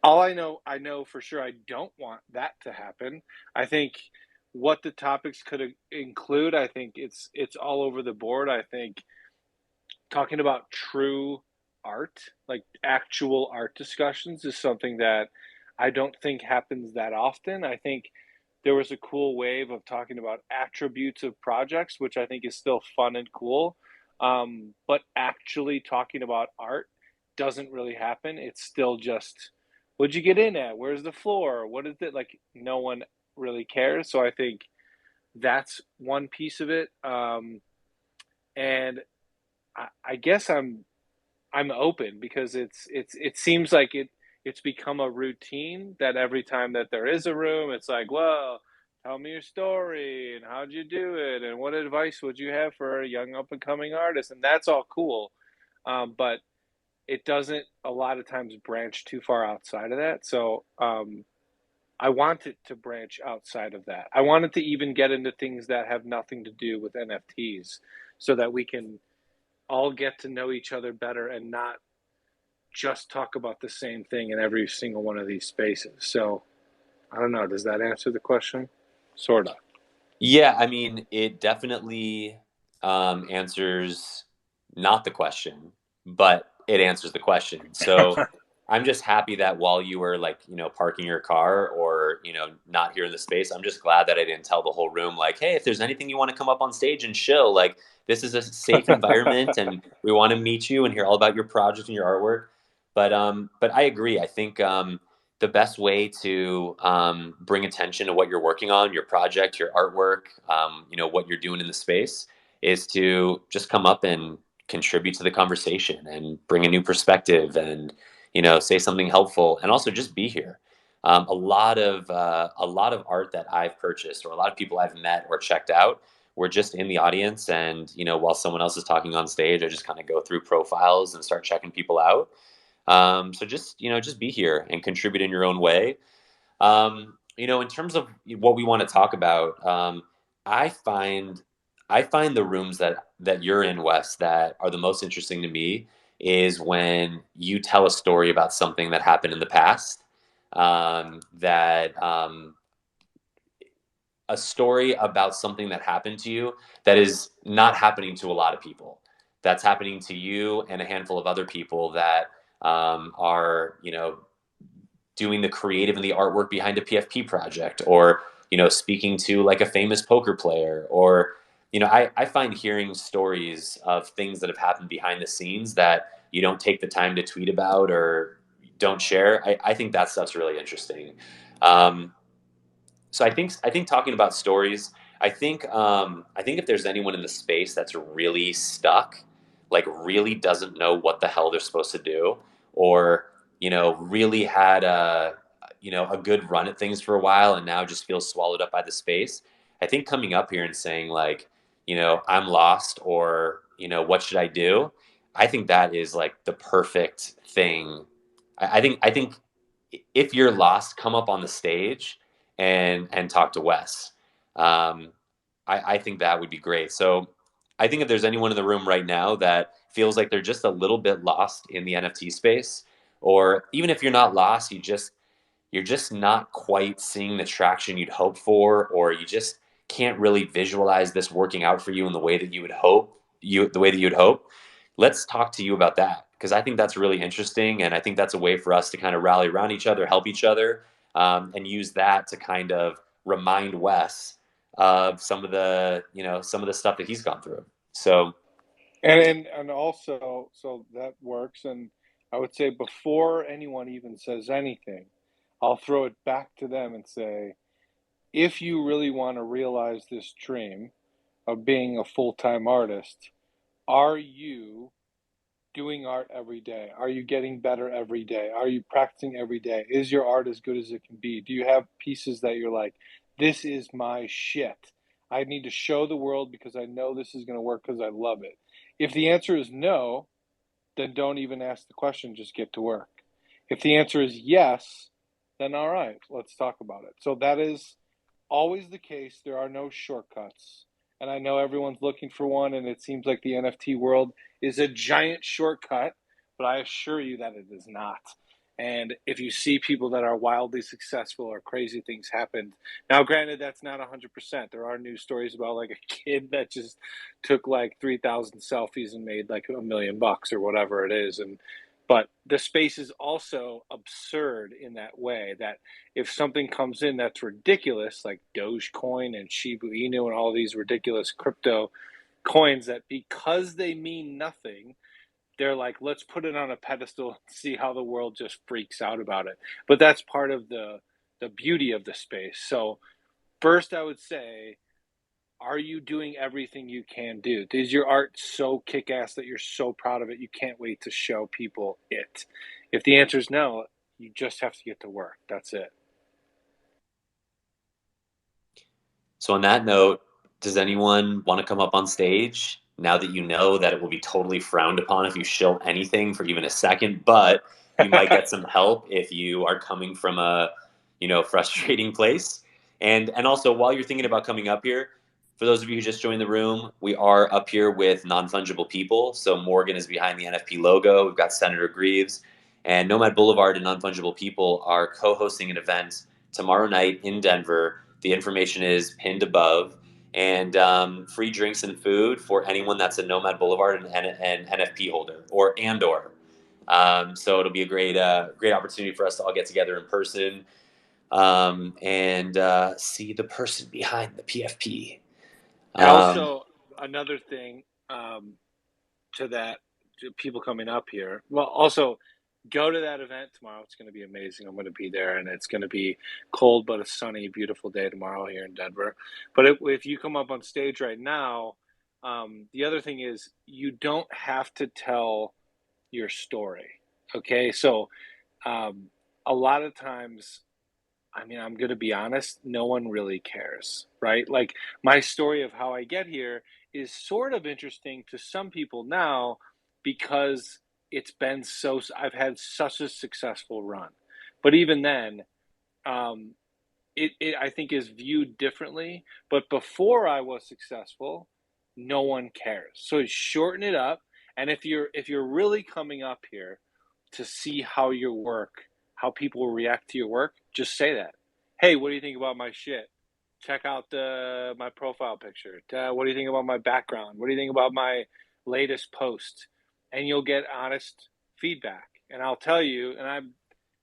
Speaker 5: all I know for sure, I don't want that to happen. I think what the topics could include, I think it's all over the board. I think talking about true art, like actual art discussions, is something that I don't think happens that often. I think there was a cool wave of talking about attributes of projects, which I think is still fun and cool. But actually talking about art doesn't really happen. It's still just, what'd you get in at? Where's the floor? What is it? Like, no one really cares. So I think that's one piece of it. And I guess I'm open because it seems like it's become a routine that every time that there is a room, it's like, well,
Speaker 7: tell me your story and how'd you do it and what advice would you have for a young up and coming artist, and that's all cool, but it doesn't a lot of times branch too far outside of that. So I want it to branch outside of that. I want it to even get into things that have nothing to do with NFTs, so that we can all get to know each other better and not just talk about the same thing in every single one of these spaces. So I don't know. Does that answer the question? Sort of.
Speaker 3: Yeah, I mean, it definitely answers not the question, but it answers the question. So I'm just happy that while you were like, parking your car or, not here in the space, I'm just glad that I didn't tell the whole room, like, hey, if there's anything you want to come up on stage and chill, like, this is a safe environment and we want to meet you and hear all about your project and your artwork. But I agree. I think the best way to bring attention to what you're working on, your project, your artwork, what you're doing in the space, is to just come up and contribute to the conversation and bring a new perspective and say something helpful, and also just be here. A lot of art that I've purchased or a lot of people I've met or checked out were just in the audience, and while someone else is talking on stage, I just kind of go through profiles and start checking people out. So just be here and contribute in your own way. In terms of what we want to talk about, I find the rooms that you're in, Wes, that are the most interesting to me is when you tell a story about something that happened in the past. That A story about something that happened to you that is not happening to a lot of people. That's happening to you and a handful of other people that are doing the creative and the artwork behind a PFP project, or speaking to like a famous poker player, or I find hearing stories of things that have happened behind the scenes that you don't take the time to tweet about or don't share. I think that stuff's really interesting. Um, so I think talking about stories. I think if there's anyone in the space that's really stuck, like really doesn't know what the hell they're supposed to do, or really had a good run at things for a while and now just feels swallowed up by the space. I think coming up here and saying like, I'm lost, or what should I do? I think that is like the perfect thing. I think if you're lost, come up on the stage and talk to Wes. Um, I think that would be great. So I think if there's anyone in the room right now that feels like they're just a little bit lost in the NFT space, or even if you're not lost, you're just not quite seeing the traction you'd hope for, or you just can't really visualize this working out for you in the way that you would hope, the way that you'd hope. Let's talk to you about that, because I think that's really interesting, and I think that's a way for us to kind of rally around each other, help each other, and use that to kind of remind Wes of some of the stuff that he's gone through. So
Speaker 7: And also, so that works. And I would say before anyone even says anything, I'll throw it back to them and say, if you really want to realize this dream of being a full-time artist, are you doing art every day? Are you getting better every day? Are you practicing every day? Is your art as good as it can be? Do you have pieces that you're like, this is my shit? I need to show the world because I know this is going to work because I love it. If the answer is no, then don't even ask the question, just get to work. If the answer is yes, then all right, let's talk about it. So that is always the case. There are no shortcuts. And I know everyone's looking for one, and it seems like the NFT world is a giant shortcut, but I assure you that it is not. And if you see people that are wildly successful or crazy things happen, now granted, that's not 100%. There are news stories about like a kid that just took like 3,000 selfies and made like $1 million or whatever it is. But the space is also absurd in that way that if something comes in that's ridiculous, like Dogecoin and Shiba Inu and all these ridiculous crypto coins, that because they mean nothing, they're like, let's put it on a pedestal and see how the world just freaks out about it. But that's part of the beauty of the space. So first, I would say, are you doing everything you can do? Is your art so kick-ass that you're so proud of it you can't wait to show people it? If the answer is no, you just have to get to work. That's it.
Speaker 3: So on that note, does anyone want to come up on stage now that you know that it will be totally frowned upon if you shill anything for even a second, but you might get some help if you are coming from a, frustrating place. And also while you're thinking about coming up here, for those of you who just joined the room, we are up here with non-fungible people. So Morgan is behind the NFP logo. We've got Senator Greaves, and Nomad Boulevard and non-fungible people are co-hosting an event tomorrow night in Denver. The information is pinned above, and free drinks and food for anyone that's a Nomad Boulevard and NFP holder or. So it'll be a great opportunity for us to all get together in person, and see the person behind the PFP.
Speaker 7: Also, another thing to that, to people coming up here. Well, also go to that event tomorrow. It's going to be amazing. I'm going to be there, and it's going to be cold but a sunny, beautiful day tomorrow here in Denver. But if you come up on stage right now, the other thing is you don't have to tell your story. Okay, so a lot of times, I mean, I'm going to be honest, no one really cares, right? Like my story of how I get here is sort of interesting to some people now because I've had such a successful run. But even then, it I think is viewed differently. But before I was successful, no one cares. So shorten it up. And if you're really coming up here to see how people will react to your work, just say that. Hey, what do you think about my shit? Check out my profile picture. What do you think about my background? What do you think about my latest post? And you'll get honest feedback. And I'll tell you, and I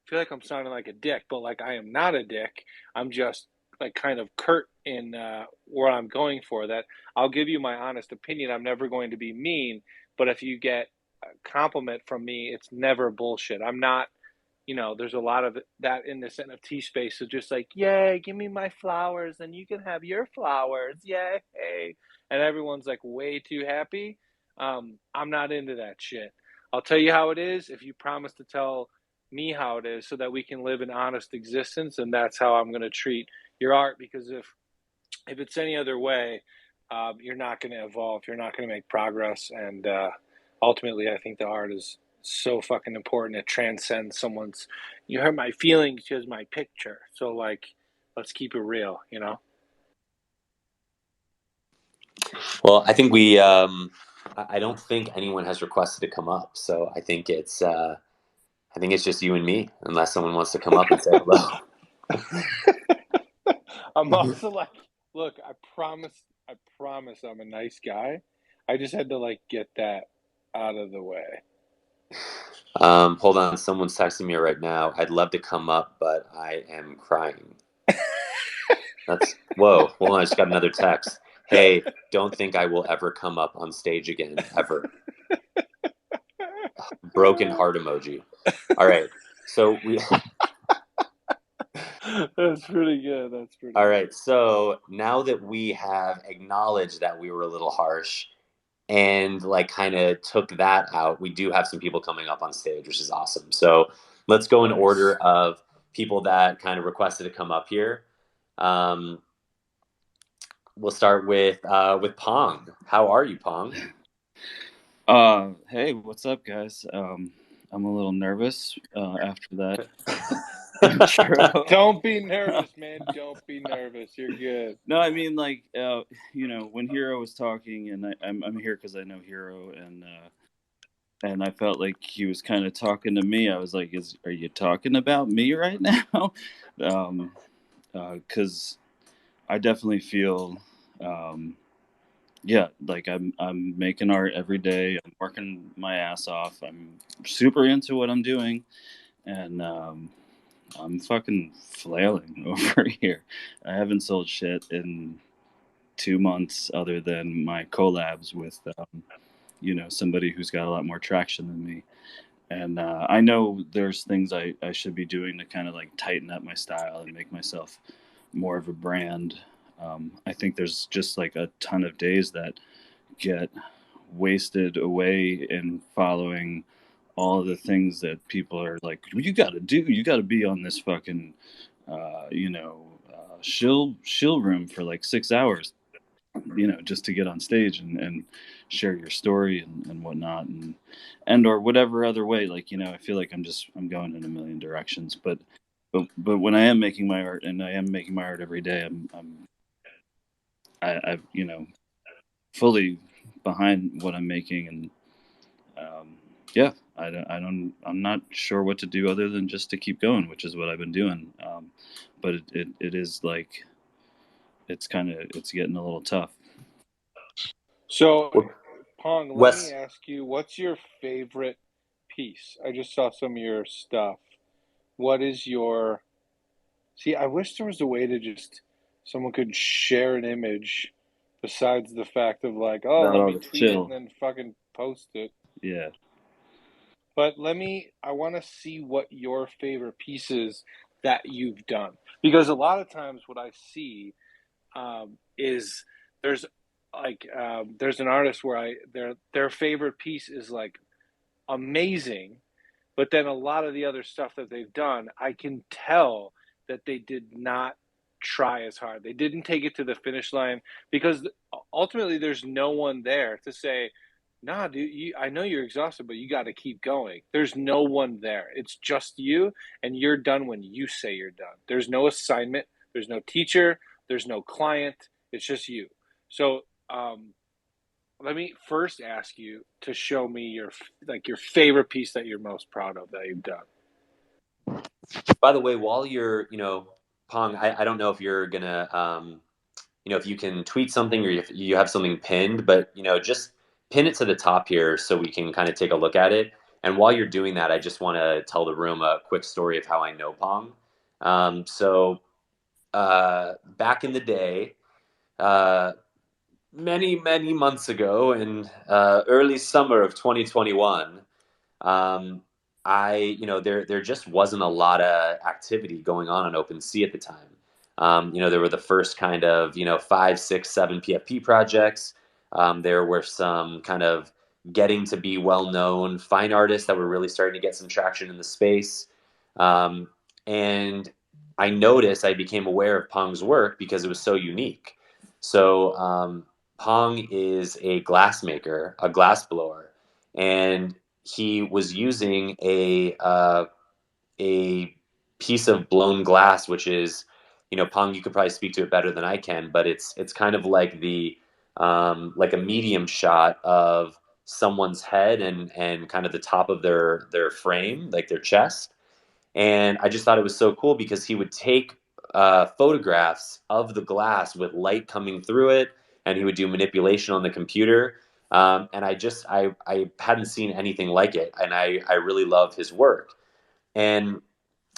Speaker 7: feel like I'm sounding like a dick, but like I am not a dick. I'm just like kind of curt in what I'm going for. That I'll give you my honest opinion. I'm never going to be mean, but if you get a compliment from me, it's never bullshit. I'm not, there's a lot of that in this NFT space. So just like, yay, give me my flowers, and you can have your flowers, yay, and everyone's like way too happy. I'm not into that shit. I'll tell you how it is if you promise to tell me how it is, so that we can live an honest existence, and that's how I'm going to treat your art. Because if it's any other way, you're not going to evolve. You're not going to make progress, and ultimately, I think the art is so fucking important. It transcends someone's. You hurt my feelings because my picture. So like, let's keep it real.
Speaker 3: Well, I think I don't think anyone has requested to come up, so I think it's just you and me, unless someone wants to come up and say hello.
Speaker 7: I'm also like, look, I promise I'm a nice guy. I just had to like get that out of the way.
Speaker 3: Hold on, someone's texting me right now. I'd love to come up, but I am crying. Whoa, hold on, I just got another text. Hey, don't think I will ever come up on stage again, ever. Broken heart emoji. All right, so
Speaker 7: That's pretty good.
Speaker 3: All right, so now that we have acknowledged that we were a little harsh and like kind of took that out, we do have some people coming up on stage, which is awesome. So let's go in order of people that kind of requested to come up here. We'll start with Pong. How are you, Pong?
Speaker 8: Hey, what's up, guys? I'm a little nervous after that.
Speaker 7: Don't be nervous, man. Don't be nervous. You're good.
Speaker 8: No, I mean, like, when Hero was talking, and I'm here because I know Hero, and I felt like he was kind of talking to me. I was like, are you talking about me right now? Because I definitely feel, yeah, like I'm making art every day. I'm working my ass off. I'm super into what I'm doing, and I'm fucking flailing over here. I haven't sold shit in 2 months, other than my collabs with, somebody who's got a lot more traction than me. And I know there's things I should be doing to kind of like tighten up my style and make myself more of a brand. I think there's just like a ton of days that get wasted away in following all of the things that people are like, you got to do. You got to be on this fucking, shill room for like 6 hours, just to get on stage and share your story and whatnot, and or whatever other way. Like, I feel like I'm going in a million directions, but when I am making my art, and I am making my art every day, I've fully behind what I'm making, and yeah, I'm not sure what to do other than just to keep going, which is what I've been doing. But it is like, it's getting a little tough.
Speaker 7: So, Pong, let
Speaker 3: Wes,
Speaker 7: me ask you, what's your favorite piece? I just saw some of your stuff. What is your... See, I wish there was a way to just, someone could share an image besides the fact of like, oh,
Speaker 8: Not
Speaker 7: let
Speaker 8: all
Speaker 7: me
Speaker 8: the
Speaker 7: tweet it
Speaker 8: chill.
Speaker 7: and then fucking post it.
Speaker 8: Yeah.
Speaker 7: But I want to see what your favorite pieces that you've done. Because a lot of times what I see is there's there's an artist where their favorite piece is like amazing, but then a lot of the other stuff that they've done, I can tell that they did not try as hard. They didn't take it to the finish line, because ultimately there's no one there to say, nah, dude, I know you're exhausted, but you got to keep going. There's no one there. It's just you, and you're done when you say you're done. There's no assignment. There's no teacher. There's no client. It's just you. So let me first ask you to show me your favorite piece that you're most proud of that you've done.
Speaker 3: by the way, while you're, Pong, I don't know if you're gonna, if you can tweet something or if you have something pinned, but, just pin it to the top here so we can kind of take a look at it. And while you're doing that, I just want to tell the room a quick story of how I know Pong. Back in the day, many, many months ago, in early summer of 2021, there just wasn't a lot of activity going on OpenSea at the time. There were the first kind of, 5, 6, 7 PFP projects. There were some kind of getting to be well-known fine artists that were really starting to get some traction in the space. And I became aware of Pong's work because it was so unique. So Pong is a glass maker, a glass blower, and he was using a piece of blown glass, which is, Pong, you could probably speak to it better than I can, but it's kind of like like a medium shot of someone's head and kind of the top of their frame, like their chest. And I just thought it was so cool because he would take photographs of the glass with light coming through it, and he would do manipulation on the computer. And I hadn't seen anything like it, and I really love his work. And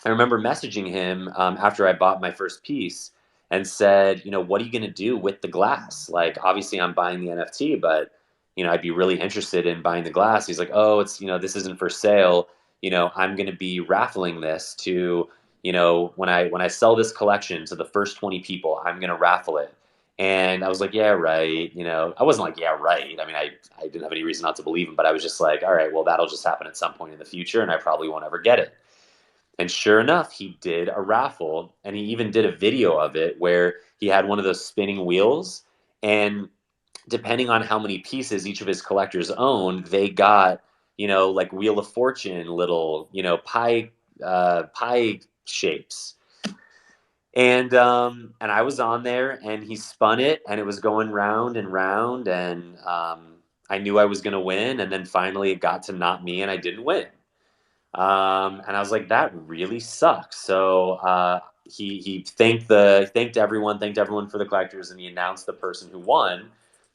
Speaker 3: I remember messaging him after I bought my first piece and said, what are you going to do with the glass? Like, obviously, I'm buying the NFT, but I'd be really interested in buying the glass. He's like, oh, it's this isn't for sale. I'm going to be raffling this to when I sell this collection to the first 20 people, I'm going to raffle it. And I was like, yeah, right. I wasn't like, yeah, right. I mean, I didn't have any reason not to believe him, but I was just like, all right, well, that'll just happen at some point in the future, and I probably won't ever get it. And sure enough, he did a raffle, and he even did a video of it where he had one of those spinning wheels. And depending on how many pieces each of his collectors owned, they got, like Wheel of Fortune, little, pie shapes. And I was on there, and he spun it, and it was going round and round, and I knew I was going to win. And then finally it got to not me, and I didn't win. And I was like, that really sucks. So he thanked everyone for the collectors, and he announced the person who won.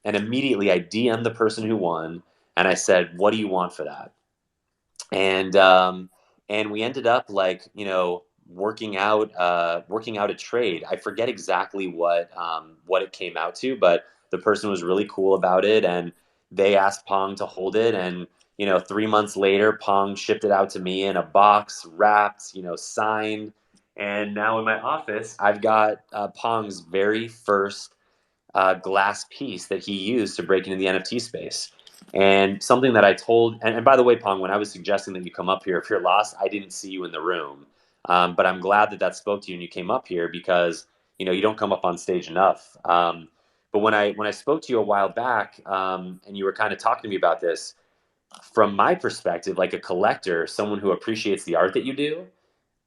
Speaker 3: And immediately I DM'd the person who won, and I said, what do you want for that? And we ended up working out a trade. I forget exactly what it came out to, but the person was really cool about it, and they asked Pong to hold it. And 3 months later, Pong shipped it out to me in a box, wrapped, signed. And now in my office, I've got Pong's very first glass piece that he used to break into the NFT space. And something that I told, and by the way, Pong, when I was suggesting that you come up here, if you're lost, I didn't see you in the room. But I'm glad that spoke to you and you came up here, because, you don't come up on stage enough. But when I spoke to you a while back, and you were kind of talking to me about this, from my perspective, like a collector, someone who appreciates the art that you do,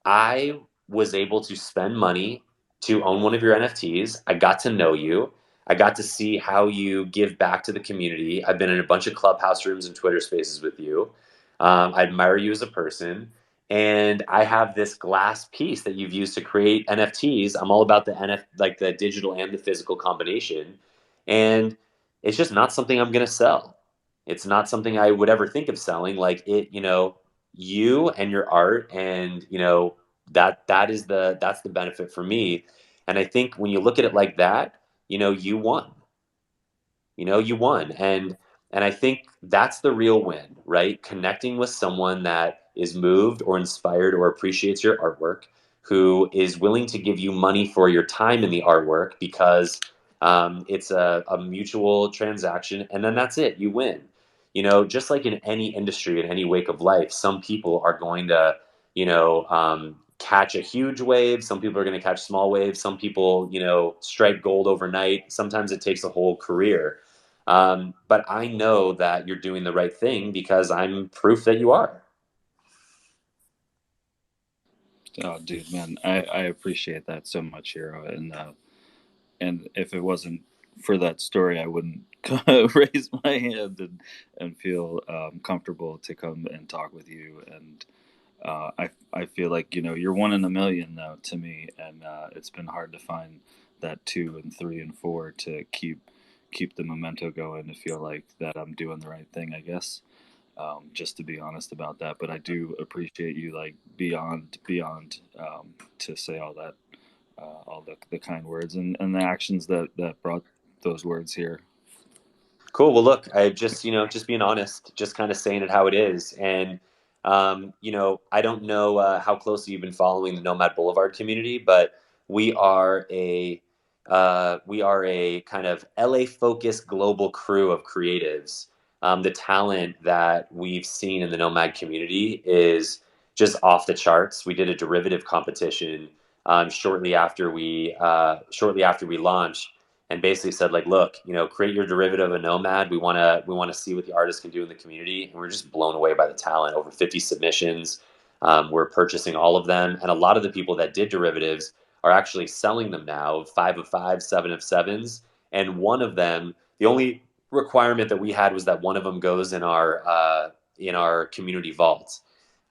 Speaker 3: I was able to spend money to own one of your NFTs. I got to know you. I got to see how you give back to the community. I've been in a bunch of clubhouse rooms and Twitter spaces with you. I admire you as a person. And I have this glass piece that you've used to create NFTs. I'm all about the like the digital and the physical combination. And it's just not something I'm going to sell. It's not something I would ever think of selling. Like you and your art, and that's the benefit for me. And I think when you look at it like that, you won. You won. And I think that's the real win, right? Connecting with someone that is moved or inspired or appreciates your artwork, who is willing to give you money for your time in the artwork because it's a mutual transaction, and then that's it, you win. Just like in any industry, in any wake of life, some people are going to catch a huge wave, some people are going to catch small waves, some people strike gold overnight, sometimes it takes a whole career. But I know that you're doing the right thing because I'm proof that you are.
Speaker 8: Oh, dude, man, I appreciate that so much, Hero. And if it wasn't for that story, I wouldn't raise my hand and feel comfortable to come and talk with you. And I feel like you're one in a million now to me, and it's been hard to find that 2 and 3 and 4 to keep the memento going, to feel like that I'm doing the right thing, I guess. Just to be honest about that, but I do appreciate you, like, beyond to say all that, all the kind words and the actions that brought those words here.
Speaker 3: Cool. Well, look, I just being honest, just kind of saying it how it is. And, I don't know how closely you've been following the Nomad Boulevard community, but we are a kind of LA focused global crew of creatives. The talent that we've seen in the Nomad community is just off the charts. We did a derivative competition shortly after we launched, and basically said, like, look, create your derivative of a Nomad. We want to see what the artist can do in the community. And we're just blown away by the talent. Over 50 submissions. We're purchasing all of them, and a lot of the people that did derivatives are actually selling them now, 5 of 5, 7 of 7s. And one of them, the only requirement that we had was that one of them goes in our community vault.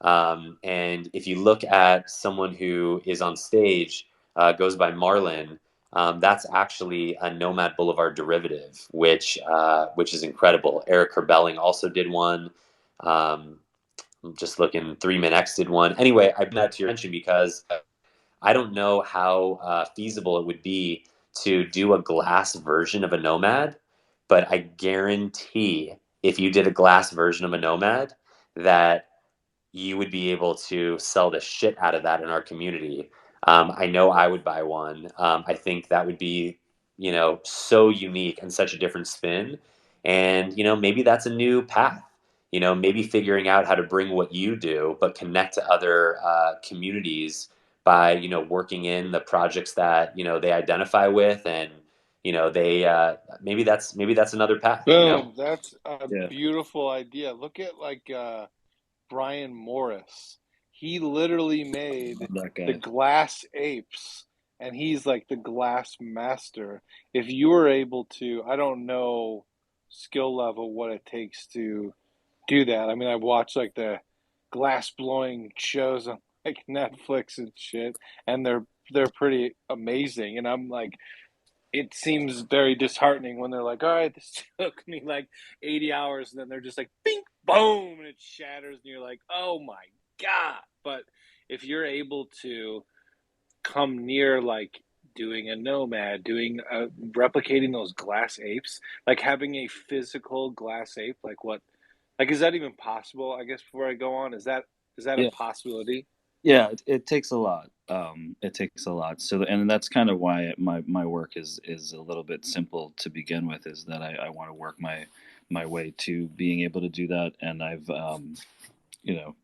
Speaker 3: And if you look at someone who is on stage, goes by Marlin. That's actually a Nomad Boulevard derivative, which is incredible. Eric Kerbelling also did one. I'm just looking. 3 Min X did one. Anyway, I bring that to your attention because I don't know how feasible it would be to do a glass version of a Nomad, but I guarantee if you did a glass version of a Nomad, that you would be able to sell the shit out of that in our community. I know I would buy one. I think that would be, so unique and such a different spin. And, maybe that's a new path. Maybe figuring out how to bring what you do, but connect to other communities by, working in the projects that, they identify with, and, they maybe that's another path.
Speaker 7: Boom. That's a
Speaker 8: Yeah,
Speaker 7: beautiful idea. Look at like Brian Morris. He literally made
Speaker 8: that
Speaker 7: the
Speaker 8: guy.
Speaker 7: glass apes, and he's like the glass master. If you were able to, I don't know skill level what it takes to do that. I mean, I watch like the glass blowing shows on like Netflix and shit, and they're pretty amazing. And I'm like, it seems very disheartening when they're like, all right, this took me like 80 hours, and then they're just like, bing, boom, and it shatters, and you're like, oh my God. But if you're able to come near like doing a Nomad, replicating those glass apes, like having a physical glass ape, like, is that even possible? I guess before I go on, is that a
Speaker 8: Yeah,
Speaker 7: possibility?
Speaker 8: yeah, it takes a lot. It takes a lot. So, and that's kind of why my work is a little bit simple to begin with, is that I want to work my way to being able to do that. And I've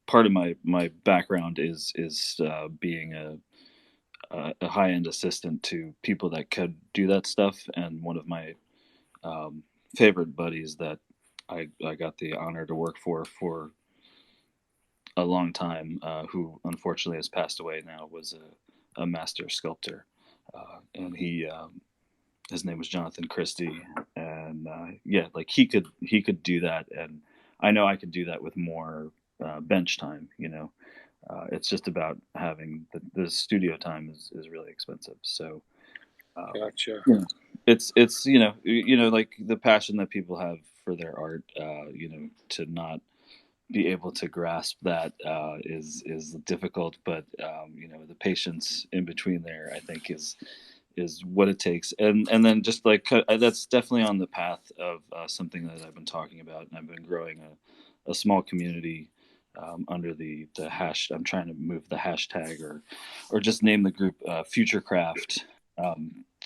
Speaker 8: part of my background is being a high end assistant to people that could do that stuff. And one of my favorite buddies that I got the honor to work for a long time, who unfortunately has passed away now, was a master sculptor, and his name was Jonathan Christie, and yeah, like he could do that, and I know I could do that with more bench time. It's just about having the studio time is really expensive. So
Speaker 7: Gotcha.
Speaker 8: yeah, it's like the passion that people have for their art. To not be able to grasp that is difficult, but the patience in between there, I think, is what it takes. And then just like that's definitely on the path of something that I've been talking about, and I've been growing a small community under the hash. I'm trying to move the hashtag or just name the group Futurecraft,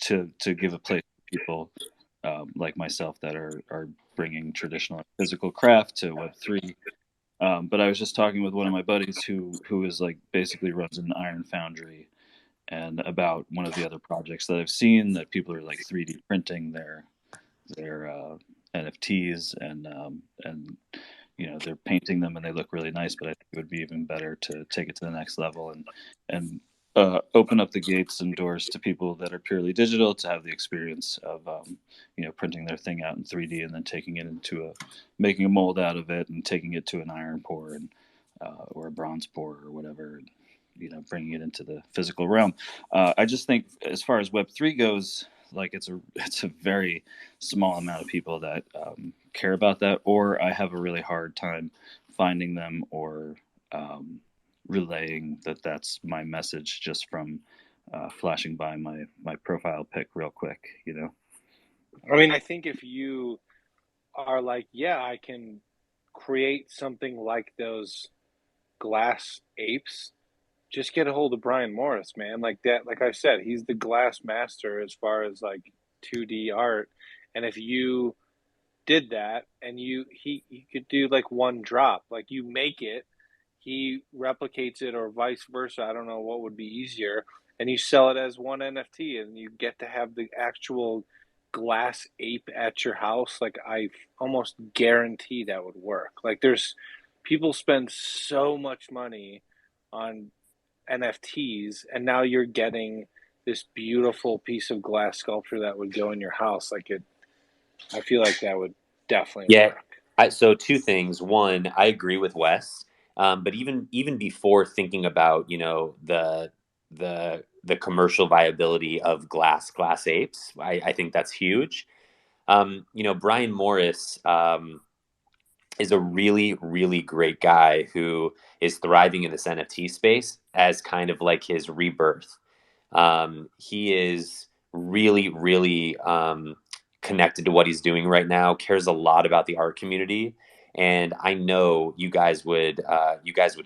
Speaker 8: to give a place for people like myself that are bringing traditional physical craft to Web3. But I was just talking with one of my buddies who is like basically runs an iron foundry, and about one of the other projects that I've seen that people are like 3D printing their NFTs, and they're painting them and they look really nice. But I think it would be even better to take it to the next level and open up the gates and doors to people that are purely digital to have the experience of printing their thing out in 3D and then taking it into making a mold out of it and taking it to an iron pour and or a bronze pour or whatever, and, bringing it into the physical realm. I just think as far as Web3 goes, like it's a very small amount of people that care about that, or I have a really hard time finding them or relaying that that's my message just from flashing by my profile pic real quick.
Speaker 7: I mean, I think if you are like, yeah, I can create something like those glass apes, just get a hold of Brian Morris, man. Like that, like I said, he's the glass master as far as like 2D art. And if you did that and he could do like one drop, like you make it, he replicates it, or vice versa. I don't know what would be easier, and you sell it as one NFT, and you get to have the actual glass ape at your house. Like I almost guarantee that would work. Like there's people spend so much money on NFTs, and now you're getting this beautiful piece of glass sculpture that would go in your house. Like it, I feel like that would definitely
Speaker 3: Yeah.
Speaker 7: work.
Speaker 3: So two things. One, I agree with Wes. But even before thinking about, the commercial viability of glass apes, I think that's huge. Brian Morris is a really, really great guy who is thriving in this NFT space as kind of like his rebirth. He is really, really connected to what he's doing right now, cares a lot about the art community, and I know you guys would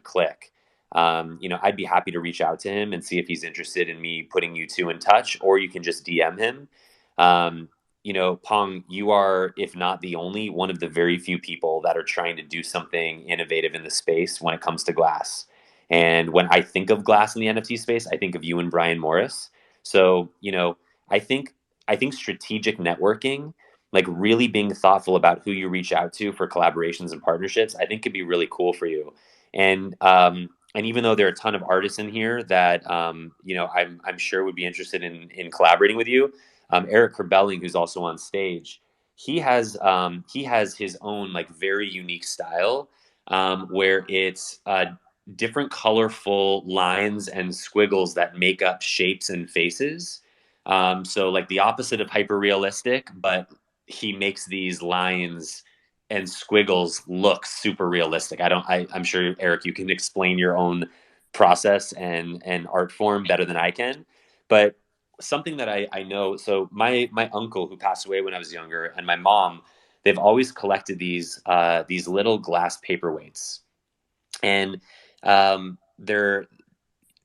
Speaker 3: click. I'd be happy to reach out to him and see if he's interested in me putting you two in touch, or you can just DM him. Um, Pong, you are, if not the only, one of the very few people that are trying to do something innovative in the space when it comes to glass. And when I think of glass in the NFT space, I think of you and Brian Morris. So, I think I think strategic networking, like really being thoughtful about who you reach out to for collaborations and partnerships, I think could be really cool for you. And even though there are a ton of artists in here that I'm sure would be interested in collaborating with you, Eric Kerbelling, who's also on stage, he has his own like very unique style, where it's different colorful lines and squiggles that make up shapes and faces. So like the opposite of hyper realistic, but he makes these lines and squiggles look super realistic. I'm sure, Eric, you can explain your own process and art form better than I can. But something that I know, so my uncle who passed away when I was younger, and my mom, they've always collected these little glass paperweights, and they're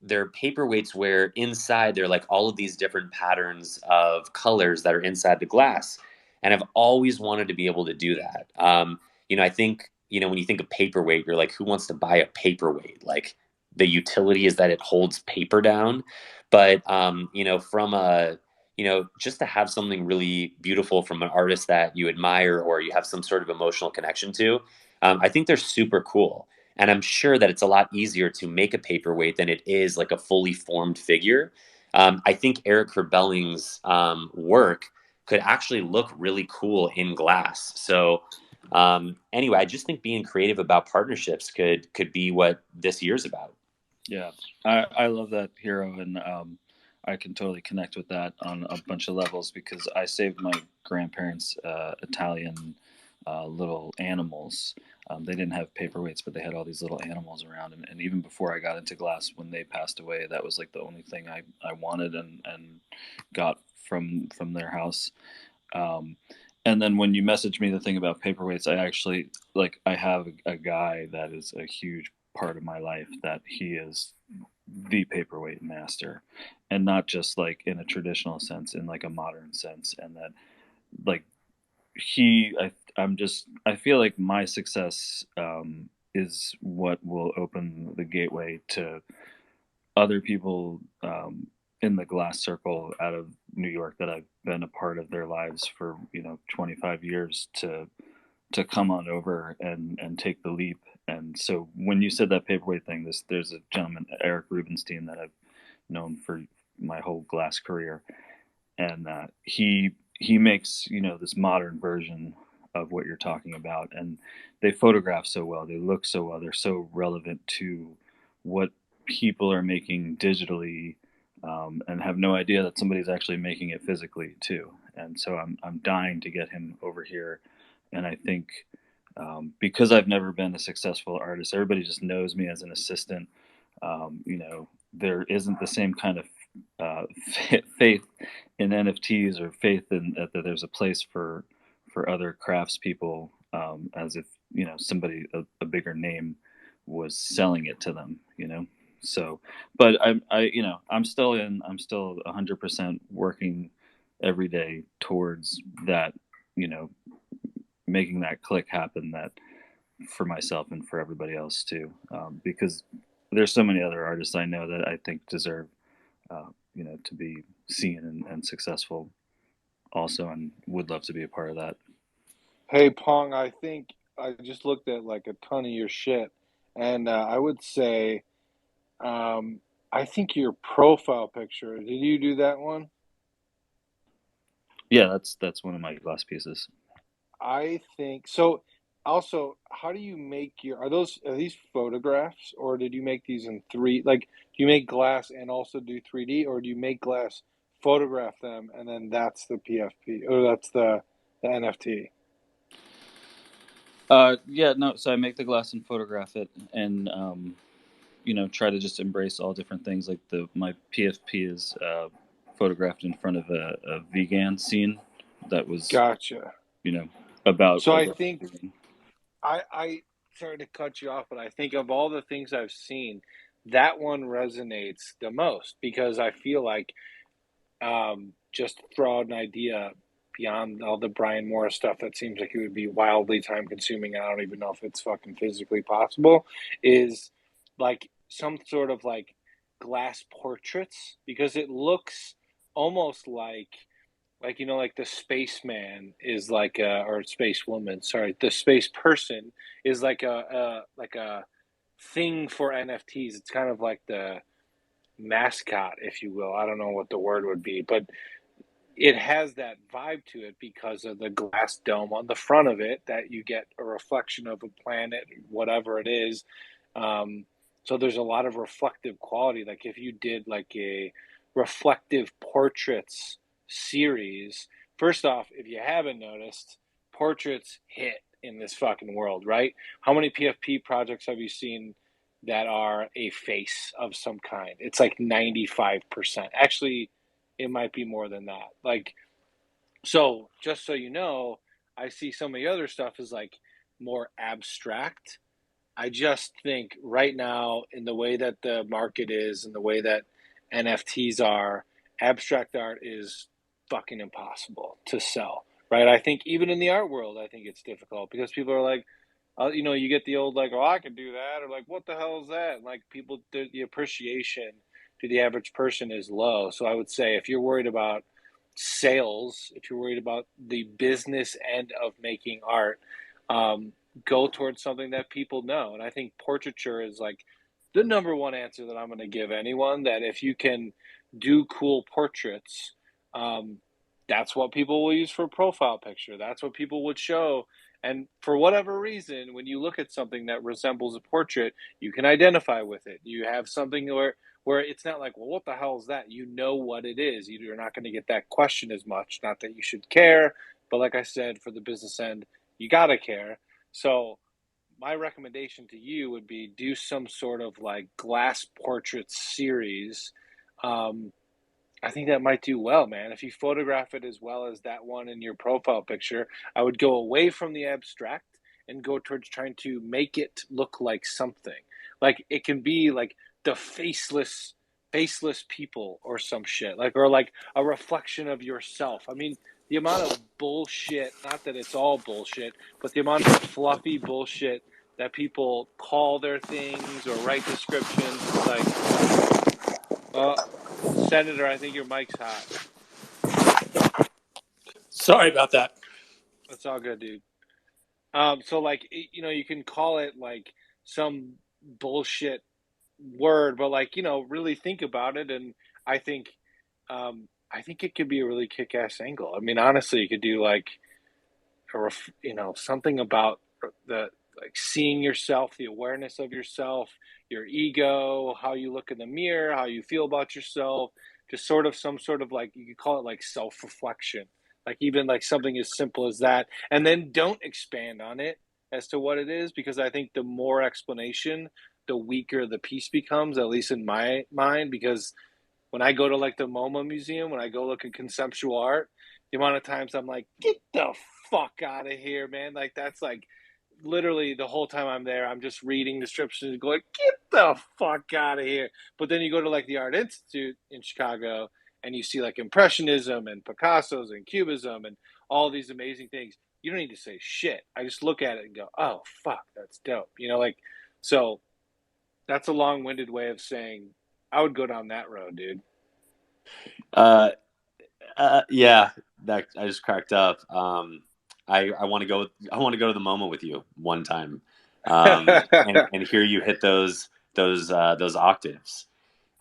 Speaker 3: paperweights where inside they're like all of these different patterns of colors that are inside the glass. And I've always wanted to be able to do that. I think, when you think of paperweight, you're like, who wants to buy a paperweight? Like the utility is that it holds paper down. But from just to have something really beautiful from an artist that you admire or you have some sort of emotional connection to, I think they're super cool. And I'm sure that it's a lot easier to make a paperweight than it is like a fully formed figure. I think Eric Herbelling's work could actually look really cool in glass. So anyway, I just think being creative about partnerships could be what this year's about.
Speaker 8: Yeah, I love that hero, and I can totally connect with that on a bunch of levels because I saved my grandparents' Italian little animals. They didn't have paperweights, but they had all these little animals around. And even before I got into glass, when they passed away, that was like the only thing I wanted and got from their house. And then when you messaged me the thing about paperweights, I actually I have a guy that is a huge part of my life that he is the paperweight master, and not just like in a traditional sense, in like a modern sense, and that like I feel like my success is what will open the gateway to other people in the glass circle out of New York that I've been a part of their lives for 25 years to come on over and take the leap. And so when you said that paperweight thing, there's a gentleman, Eric Rubenstein, that I've known for my whole glass career, and he makes this modern version of what you're talking about, and they photograph so well, they look so well, they're so relevant to what people are making digitally, and have no idea that somebody's actually making it physically too. And so I'm dying to get him over here, and I think because I've never been a successful artist, everybody just knows me as an assistant. There isn't the same kind of faith in NFTs or faith in that there's a place for other craftspeople, as if somebody a bigger name was selling it to them. So, but I'm still 100% working every day towards that. Making that click happen, that for myself and for everybody else too, because there's so many other artists I know that I think deserve to be seen and successful also, and would love to be a part of that.
Speaker 7: Hey Pong, I think I just looked at like a ton of your shit, and I would say, I think your profile picture. Did you do that one?
Speaker 8: Yeah, that's one of my glass pieces.
Speaker 7: I think so. Also, how do you make are these photographs, or did you make these in three? Like, do you make glass and also do 3D, or do you make glass, photograph them, and then that's the PFP, or that's the NFT?
Speaker 8: Yeah, no. So I make the glass and photograph it, and try to just embrace all different things. Like my PFP is photographed in front of a vegan scene that was
Speaker 7: Gotcha.
Speaker 8: About.
Speaker 7: So I think I sorry to cut you off, but I think of all the things I've seen, that one resonates the most because I feel like, just to throw out an idea beyond all the Brian Morris stuff that seems like it would be wildly time consuming, I don't even know if it's fucking physically possible, is like some sort of like glass portraits, because it looks almost like like the spaceman is like or space woman, sorry, the space person is like a thing for NFTs. It's kind of like the mascot, if you will. I don't know what the word would be, but it has that vibe to it because of the glass dome on the front of it, that you get a reflection of a planet, whatever it is. So there's a lot of reflective quality. Like if you did like a reflective portraits series, first off, if you haven't noticed, portraits hit in this fucking world, right? How many PFP projects have you seen that are a face of some kind? It's like 95%. Actually, it might be more than that. Like, so just so you know, I see some of the other stuff is like more abstract. I just think right now, in the way that the market is and the way that NFTs are, abstract art is fucking impossible to sell, right? I think even in the art world, I think it's difficult because people are like, you get the old like, oh, I can do that, or like, what the hell is that? And like people, the appreciation to the average person is low. So I would say if you're worried about sales, if you're worried about the business end of making art, go towards something that people know. And I think portraiture is like the number one answer that I'm going to give anyone, that if you can do cool portraits, that's what people will use for a profile picture. That's what people would show. And for whatever reason, when you look at something that resembles a portrait, you can identify with it. You have something where it's not like, well, what the hell is that? You know what it is. You're not going to get that question as much. Not that you should care, but like I said, for the business end, you got to care. So my recommendation to you would be do some sort of like glass portrait series. I think that might do well, man. If you photograph it as well as that one in your profile picture, I would go away from the abstract and go towards trying to make it look like something. Like it can be like the faceless people or some shit. Like, or like a reflection of yourself. I mean, the amount of bullshit, not that it's all bullshit, but the amount of fluffy bullshit that people call their things or write descriptions, it's like, Senator, I think your mic's hot.
Speaker 4: Sorry about that.
Speaker 7: That's all good, dude. So like, you know, you can call it like some bullshit word, but like, you know, really think about it. And I think it could be a really kick-ass angle. I mean, honestly, you could do like you know, something about the like seeing yourself, the awareness of yourself, your ego, how you look in the mirror, how you feel about yourself, just sort of some sort of like, you could call it like self-reflection, like even like something as simple as that. And then don't expand on it as to what it is, because I think the more explanation, the weaker the piece becomes, at least in my mind. Because when I go to like the MoMA museum, when I go look at conceptual art, the amount of times I'm like, get the fuck out of here, man. Like that's like literally the whole time I'm there, I'm just reading descriptions and going, get the fuck out of here. But then you go to like the Art Institute in Chicago and you see like Impressionism and Picasso's and Cubism and all these amazing things. You don't need to say shit. I just look at it and go, oh, fuck, that's dope. You know, like, so that's a long-winded way of saying I would go down that road, dude.
Speaker 3: Yeah, that I just cracked up. I want to go. I want to go to the MoMA with you one time, and hear you hit those octaves.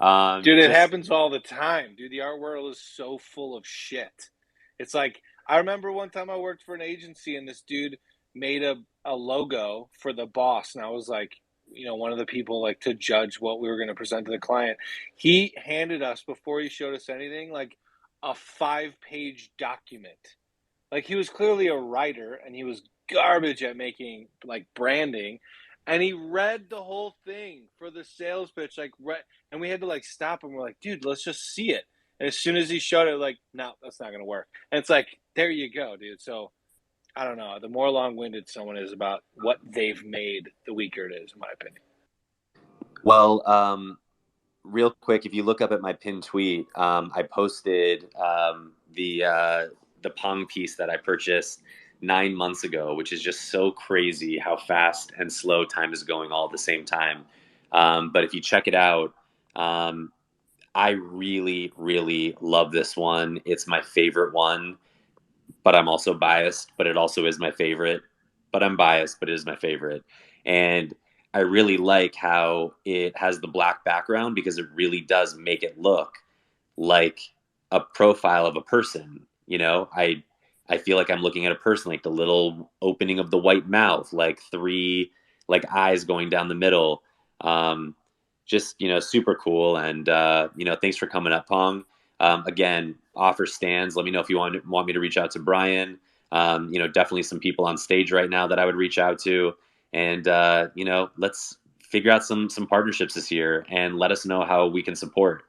Speaker 7: Dude, it happens all the time, dude. The art world is so full of shit. It's like, I remember one time I worked for an agency and this dude made a logo for the boss, and I was like, you know, one of the people like to judge what we were going to present to the client. He handed us, before he showed us anything, like a 5-page document. Like he was clearly a writer and he was garbage at making like branding, and he read the whole thing for the sales pitch, like and we had to like stop him. We're like, dude, let's just see it. And as soon as he showed it, like, no, that's not gonna work. And it's like, there you go, dude. So I don't know. The more long-winded someone is about what they've made, the weaker it is, in my opinion.
Speaker 3: Well, real quick, if you look up at my pinned tweet, I posted the Pong piece that I purchased 9 months ago, which is just so crazy how fast and slow time is going all at the same time. But if you check it out, I really, really love this one. It's my favorite one, but I'm also biased, but it also is my favorite. But I'm biased, but it is my favorite. And I really like how it has the black background because it really does make it look like a profile of a person. You know, I feel like I'm looking at a person, like the little opening of the white mouth, like 3 like eyes going down the middle. Just, you know, super cool. And, you know, thanks for coming up, Pong. Again, offer stands. Let me know if you want me to reach out to Brian. You know, definitely some people on stage right now that I would reach out to. And, you know, let's figure out some partnerships this year and let us know how we can support.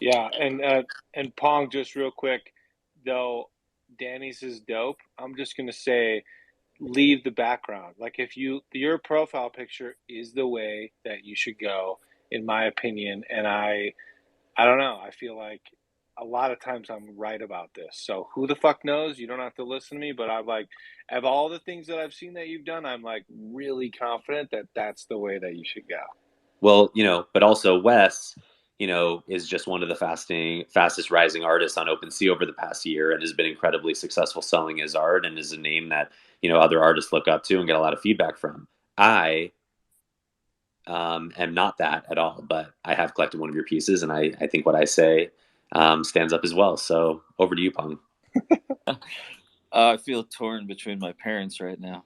Speaker 7: Yeah, and Pong, just real quick, though, Danny's is dope. I'm just gonna say, leave the background. Like if your profile picture is the way that you should go, in my opinion. And I don't know. I feel like a lot of times I'm right about this. So who the fuck knows? You don't have to listen to me, but I'm like, of all the things that I've seen that you've done, I'm like really confident that that's the way that you should go.
Speaker 3: Well, you know, but also Wes, is just one of the fastest rising artists on OpenSea over the past year, and has been incredibly successful selling his art, and is a name that other artists look up to and get a lot of feedback from. I am not that at all, but I have collected one of your pieces, and I think what I say stands up as well. So over to you, Pong.
Speaker 8: I feel torn between my parents right now.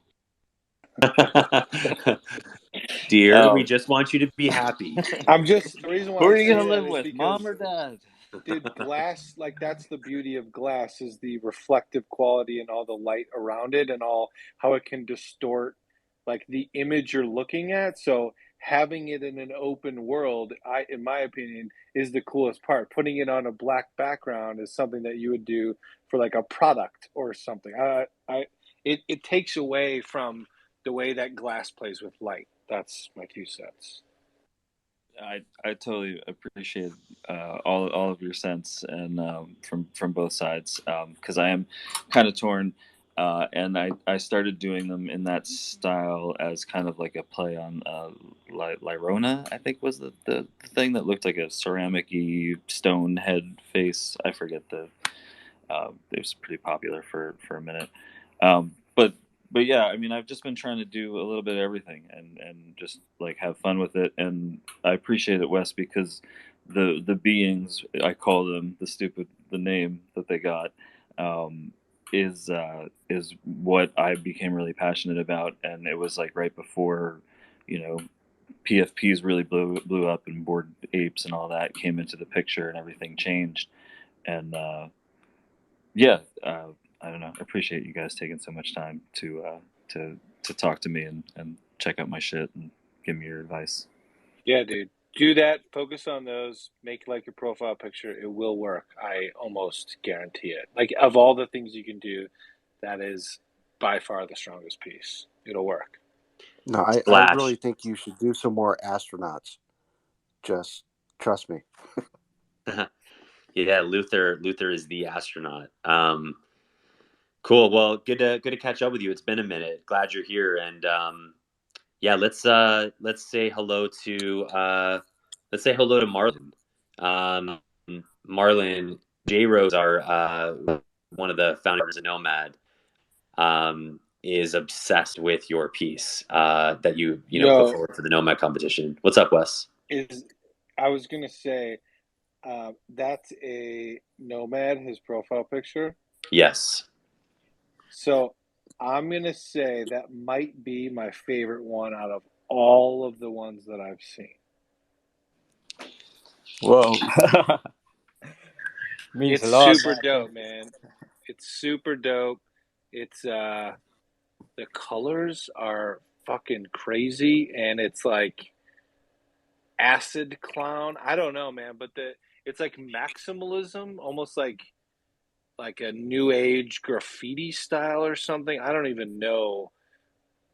Speaker 3: Dear, we just want you to be happy.
Speaker 7: The reason why
Speaker 8: Who
Speaker 7: I
Speaker 8: are you
Speaker 7: say
Speaker 8: gonna
Speaker 7: that
Speaker 8: live
Speaker 7: is
Speaker 8: with,
Speaker 7: because,
Speaker 8: mom or dad?
Speaker 7: dude, glass, like, that's the beauty of glass, is the reflective quality and all the light around it, and all how it can distort like the image you're looking at. So having it in an open world, in my opinion, is the coolest part. Putting it on a black background is something that you would do for like a product or something. It takes away from the way that glass plays with light. That's my 2 cents.
Speaker 8: I totally appreciate all of your sense, and from both sides, because I am kind of torn, and I started doing them in that style as kind of like a play on Lyrona, I think was the thing that looked like a ceramic-y stone head face. I forget it was pretty popular for a minute, but yeah, I mean, I've just been trying to do a little bit of everything, and just like have fun with it. And I appreciate it, Wes, because the beings, I call them, the name that they got, is what I became really passionate about. And it was like right before, PFPs really blew up, and Bored Apes and all that came into the picture, and everything changed. And yeah, I don't know. I appreciate you guys taking so much time to talk to me and check out my shit and give me your advice.
Speaker 7: Yeah, dude. Do that. Focus on those. Make like your profile picture. It will work. I almost guarantee it. Like, of all the things you can do, that is by far the strongest piece. It'll work.
Speaker 6: No, I
Speaker 3: Splash.
Speaker 6: really think you should do some more astronauts. Just trust me.
Speaker 3: Yeah, Luther is the astronaut. Cool. Well, good to catch up with you. It's been a minute. Glad you're here. And yeah, let's say hello to Marlon. Marlon, J Rose, our one of the founders of Nomad, is obsessed with your piece that you put forward for the Nomad competition. What's up, Wes?
Speaker 7: I was gonna say, that's a Nomad, his profile picture.
Speaker 3: Yes.
Speaker 7: So I'm gonna say that might be my favorite one out of all of the ones that I've seen.
Speaker 9: Whoa.
Speaker 7: It's super dope, man. It's super dope. It's the colors are fucking crazy, and it's like acid clown. I don't know, man, but it's like maximalism, almost like a new age graffiti style or something. I don't even know.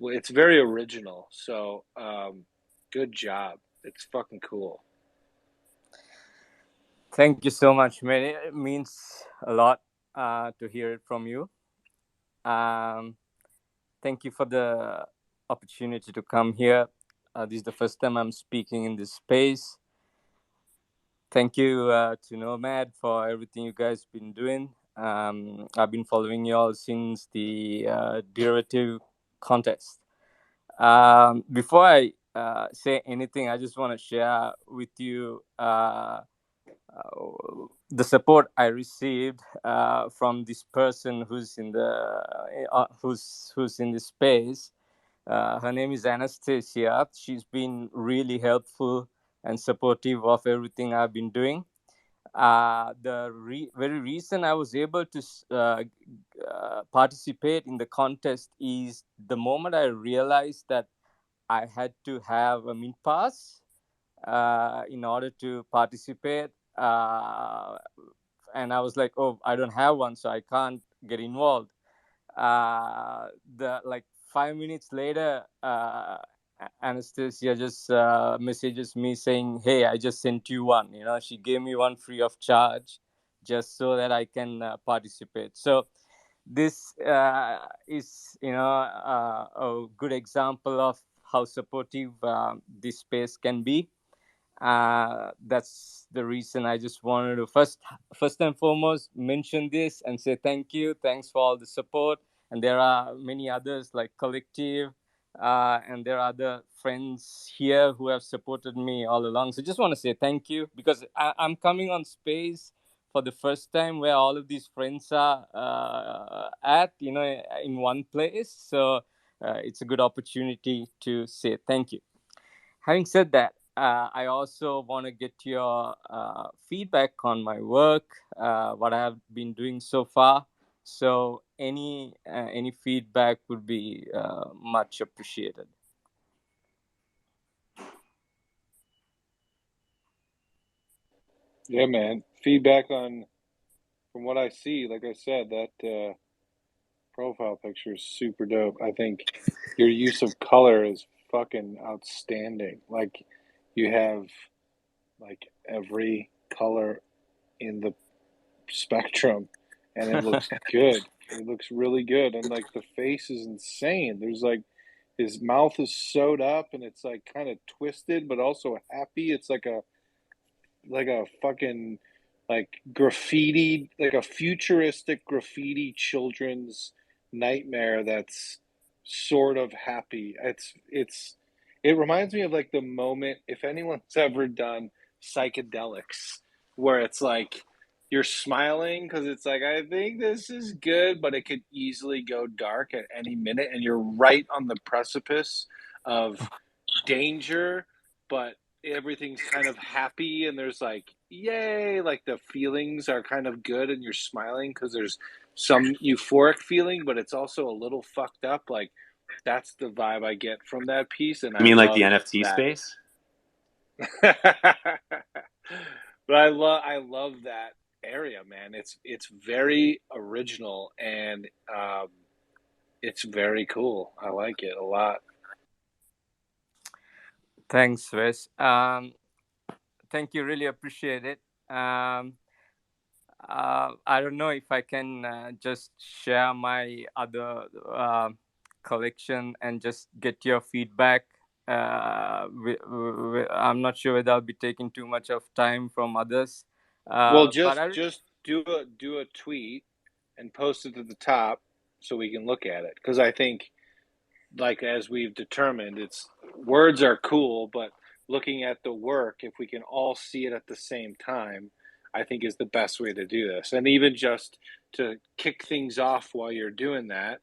Speaker 7: It's very original. So, good job. It's fucking cool.
Speaker 9: Thank you so much, man. It means a lot to hear it from you. Thank you for the opportunity to come here. This is the first time I'm speaking in this space. Thank you to Nomad for everything you guys been doing. I've been following you all since the derivative contest. Before I say anything, I just want to share with you the support I received from this person who's in this space. Her name is Anastasia. She's been really helpful and supportive of everything I've been doing. The very reason I was able to participate in the contest is the moment I realized that I had to have a mint pass in order to participate. And I was like, oh, I don't have one, so I can't get involved. The 5 minutes later, Anastasia just messages me saying, hey, I just sent you one. She gave me one free of charge just so that I can participate. So this is a good example of how supportive this space can be. That's the reason I just wanted to first and foremost mention this and say thank you. Thanks for all the support. And there are many others like Collective, and there are other friends here who have supported me all along. So just want to say thank you, because I'm coming on space for the first time where all of these friends are at, in one place. So it's a good opportunity to say thank you. Having said that, I also want to get your feedback on my work, what I have been doing so far. So any feedback would be much appreciated.
Speaker 7: Yeah, man. Feedback on, from what I see, like I said, that profile picture is super dope. I think your use of color is fucking outstanding. Like, you have like every color in the spectrum, and it looks good. It looks really good, and like the face is insane. There's like, his mouth is sewed up, and it's like kind of twisted, but also happy. It's like a fucking like graffiti, like a futuristic graffiti children's nightmare that's sort of happy. It reminds me of like the moment, if anyone's ever done psychedelics, where it's like you're smiling because it's like, I think this is good, but it could easily go dark at any minute, and you're right on the precipice of danger, but everything's kind of happy, and there's like, yay, like the feelings are kind of good, and you're smiling because there's some euphoric feeling, but it's also a little fucked up. Like, that's the vibe I get from that piece, and
Speaker 3: I
Speaker 7: I
Speaker 3: mean, like the
Speaker 7: love
Speaker 3: NFT
Speaker 7: that.
Speaker 3: space?
Speaker 7: But I love that area, man. It's very original, and it's very cool. I like it a lot.
Speaker 9: Thanks, Wes. Thank you. Really appreciate it. I don't know if I can just share my other collection and just get your feedback. I'm not sure whether I'll be taking too much of time from others.
Speaker 7: Well,
Speaker 9: But
Speaker 7: just do a tweet and post it at the top so we can look at it, because I think, like, as we've determined, it's, words are cool, but looking at the work, if we can all see it at the same time, I think is the best way to do this. And even just to kick things off while you're doing that,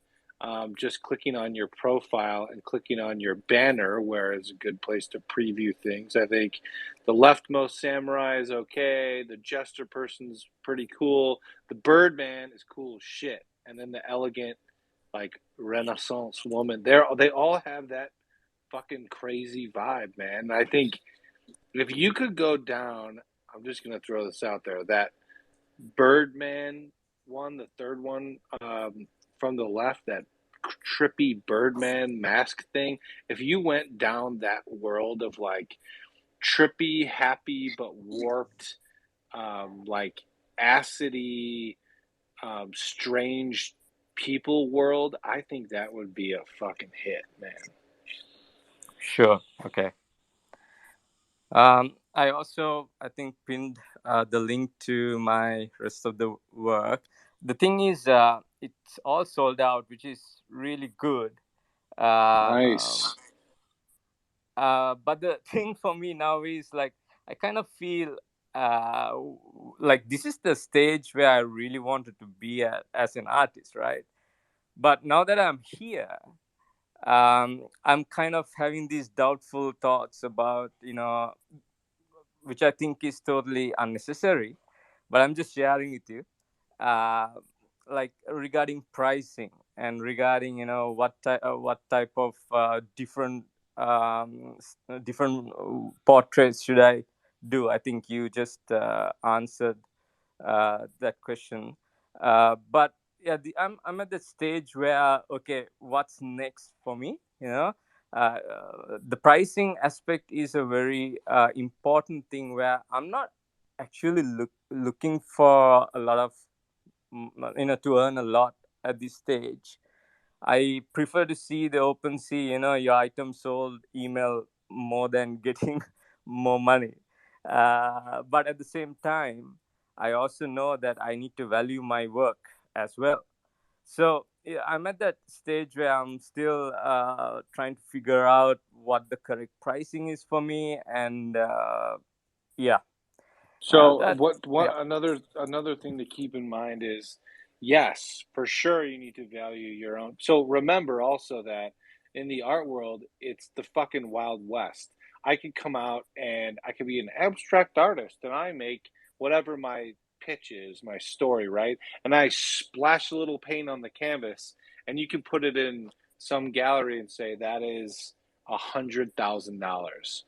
Speaker 7: just clicking on your profile and clicking on your banner, where is a good place to preview things. I think the leftmost samurai is okay. The jester person's pretty cool. The Birdman is cool as shit. And then the elegant, like, Renaissance woman, they all have that fucking crazy vibe, man. I think if you could go down, I'm just gonna throw this out there, that Birdman one, the third one, from the left, that trippy Birdman mask thing. If you went down that world of like trippy, happy but warped, like acidy, strange people world, I think that would be a fucking hit, man.
Speaker 9: sure, okay. I also, I think, pinned the link to my rest of the work. The thing is, it's all sold out, which is really good.
Speaker 7: Nice.
Speaker 9: But the thing for me now is like, I kind of feel like this is the stage where I really wanted to be at as an artist, right? But now that I'm here, I'm kind of having these doubtful thoughts about, which I think is totally unnecessary, but I'm just sharing with you. Uh, like regarding pricing and regarding, what type of different portraits should I do. I think you just answered that question. But yeah, I'm at the stage where, okay, what's next for me? The pricing aspect is a very important thing, where I'm not actually looking for a lot of, to earn a lot at this stage. I prefer to see the open sea, your item sold email more than getting more money. But at the same time, I also know that I need to value my work as well. So yeah, I'm at that stage where I'm still trying to figure out what the correct pricing is for me, and yeah,
Speaker 7: So
Speaker 9: that
Speaker 7: what
Speaker 9: yeah.
Speaker 7: another thing to keep in mind is, yes, for sure you need to value your own. So remember also that in the art world, it's the fucking Wild West. I could come out and I could be an abstract artist and I make whatever my pitch is, my story, right? And I splash a little paint on the canvas and you can put it in some gallery and say that is $100,000.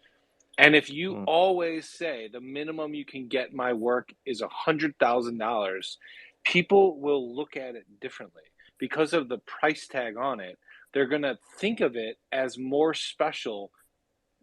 Speaker 7: And if you
Speaker 9: Mm,
Speaker 7: always say the minimum you can get my work is $100,000, people will look at it differently because of the price tag on it. They're going to think of it as more special,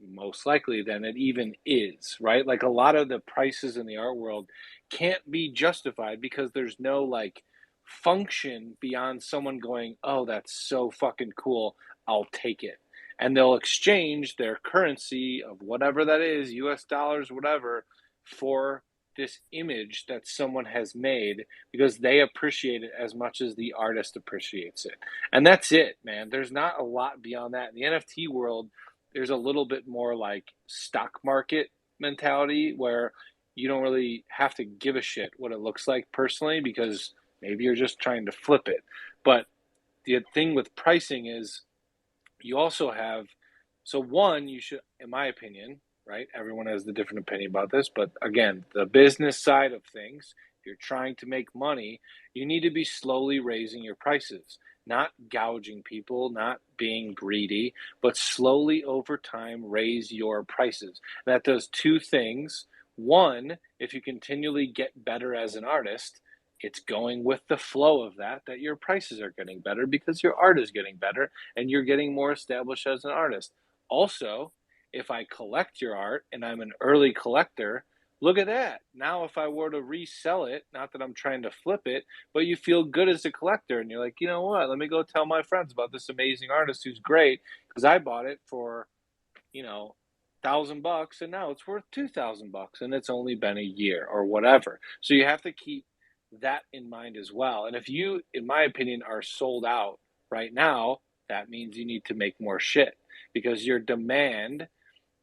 Speaker 7: most likely, than it even is, right? Like a lot of the prices in the art world can't be justified because there's no like function beyond someone going, oh, that's so fucking cool, I'll take it. And they'll exchange their currency of whatever that is, US dollars, whatever, for this image that someone has made because they appreciate it as much as the artist appreciates it. And that's it, man. There's not a lot beyond that. In the NFT world, there's a little bit more like stock market mentality where you don't really have to give a shit what it looks like personally because maybe you're just trying to flip it. But the thing with pricing is you also have, so one, you should, in my opinion, right? Everyone has the different opinion about this, but again, the business side of things, if you're trying to make money, you need to be slowly raising your prices, not gouging people, not being greedy, but slowly over time raise your prices. And that does two things. One, if you continually get better as an artist, it's going with the flow of that your prices are getting better because your art is getting better and you're getting more established as an artist. Also, if I collect your art and I'm an early collector, look at that. Now, if I were to resell it, not that I'm trying to flip it, but you feel good as a collector and you're like, you know what? Let me go tell my friends about this amazing artist who's great because I bought it for, $1,000 and now it's worth $2,000 and it's only been a year or whatever. So you have to keep that in mind as well. And if you, in my opinion, are sold out right now, that means you need to make more shit because your demand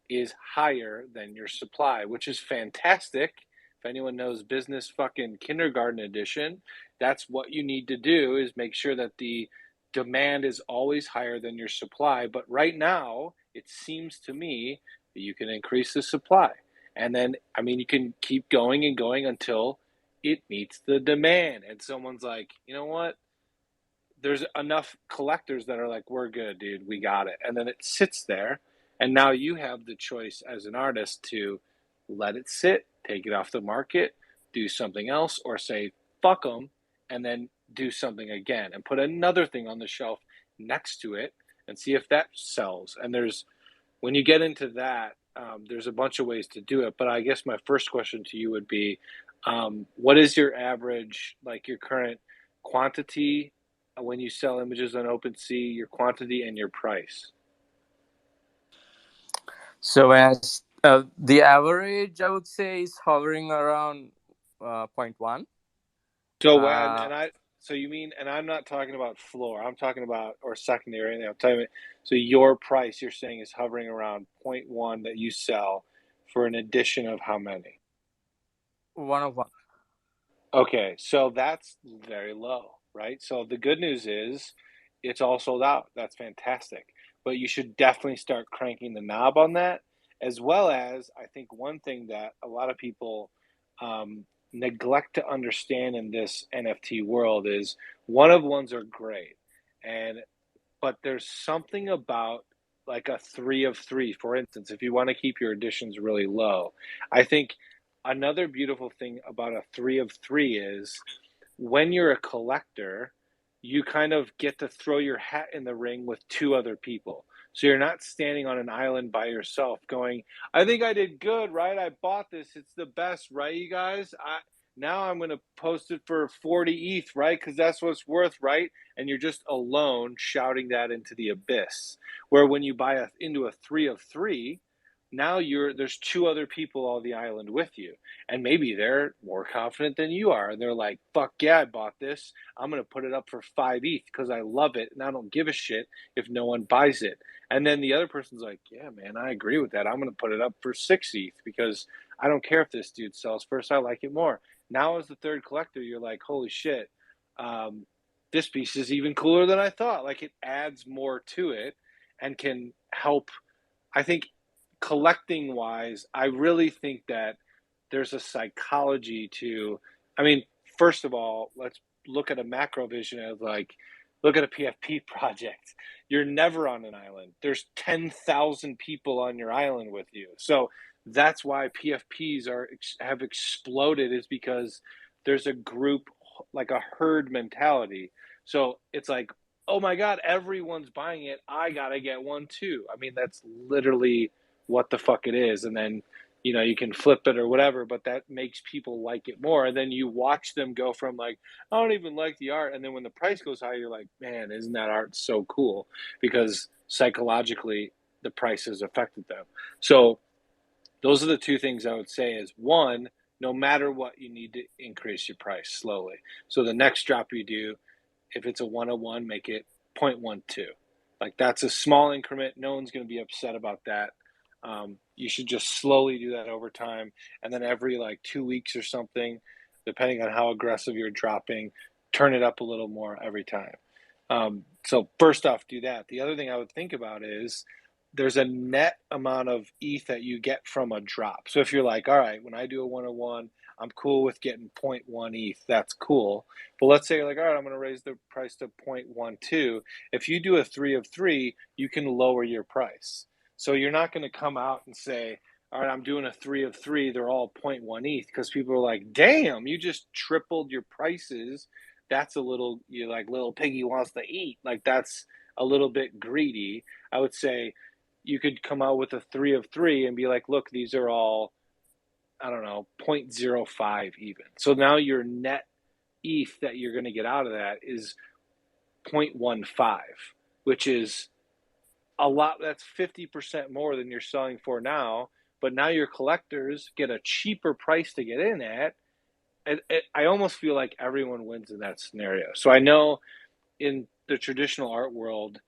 Speaker 7: is higher than your supply, which is fantastic. If anyone knows business fucking kindergarten edition, that's what you need to do is make sure that the demand is always higher than your supply. But right now, it seems to me that you can increase the supply. And then, I mean, you can keep going and going until it meets the demand. And someone's like, you know what? There's enough collectors that are like, we're good, dude, we got it. And then it sits there. And now you have the choice as an artist to let it sit, take it off the market, do something else, or say, fuck them, and then do something again and put another thing on the shelf next to it and see if that sells. And when you get into that, there's a bunch of ways to do it. But I guess my first question to you would be, what is your average, like your current quantity when you sell images on OpenSea, your quantity and your price?
Speaker 9: So as the average, I would say, is hovering around 0.1.
Speaker 7: So you mean, and I'm not talking about floor, I'm talking about, or secondary, and I'm talking about, so your price you're saying is hovering around 0.1 that you sell for an addition of how many?
Speaker 9: 1 of 1.
Speaker 7: Okay, so that's very low, right? So the good news is it's all sold out. That's fantastic. But you should definitely start cranking the knob on that, as well as I think one thing that a lot of people neglect to understand in this NFT world is one of ones are great, but there's something about like a 3 of 3, for instance, if you want to keep your additions really low. I think another beautiful thing about a 3 of 3 is when you're a collector, you kind of get to throw your hat in the ring with two other people. So you're not standing on an island by yourself going, I think I did good, right? I bought this. It's the best, right, you guys? Now I'm going to post it for 40 ETH, right? Because that's what it's worth, right? And you're just alone shouting that into the abyss. Where when you buy into a 3 of 3, now there's two other people on the island with you, and maybe they're more confident than you are, and they're like, fuck yeah, I bought this, I'm going to put it up for 5 ETH because I love it and I don't give a shit if no one buys it. And then the other person's like, yeah man, I agree with that, I'm going to put it up for 6 ETH because I don't care if this dude sells first, I like it more. Now as the third collector, you're like, holy shit, this piece is even cooler than I thought. Like, it adds more to it and can help. I think collecting wise, I really think that there's a psychology to, I mean, first of all, let's look at a macro vision of like, look at a PFP project. You're never on an island. There's 10,000 people on your island with you. So that's why PFPs have exploded, is because there's a group, like a herd mentality. So it's like, oh my God, everyone's buying it, I gotta get one too. I mean, that's literally what the fuck it is. And then, you know, you can flip it or whatever, but that makes people like it more. And then you watch them go from like, I don't even like the art, and then when the price goes high, you're like, man, isn't that art so cool? Because psychologically the price has affected them. So those are the two things I would say is, one, no matter what, you need to increase your price slowly. So the next drop you do, if it's a 101, make it 0.12. Like, that's a small increment. No one's going to be upset about that. You should just slowly do that over time. And then every like 2 weeks or something, depending on how aggressive you're dropping, turn it up a little more every time. So first off, do that. The other thing I would think about is there's a net amount of ETH that you get from a drop. So if you're like, all right, when I do a 101, I'm cool with getting 0.1 ETH. That's cool. But let's say you're like, all right, I'm going to raise the price to 0.12. If you do a 3 of 3, you can lower your price. So you're not going to come out and say, all right, I'm doing a 3 of 3. They're all 0.1 ETH, because people are like, damn, you just tripled your prices. That's a little, you're like, little piggy wants to eat. Like, that's a little bit greedy. I would say you could come out with a 3 of 3 and be like, look, these are all, I don't know, 0.05 even. So now your net ETH that you're going to get out of that is 0.15, which is a lot. That's 50% more than you're selling for now. But now your collectors get a cheaper price to get in at. I almost feel like everyone wins in that scenario. So I know in the traditional art world,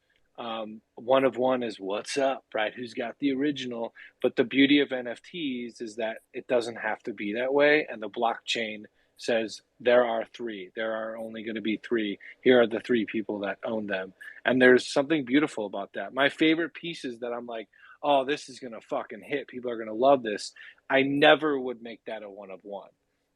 Speaker 7: one of one is what's up, right? Who's got the original? But the beauty of NFTs is that it doesn't have to be that way. And the blockchain says there are 3. There are only going to be 3. Here are the 3 people that own them. And there's something beautiful about that. My favorite pieces that I'm like, oh, this is going to fucking hit. People are going to love this. I never would make that a one of one.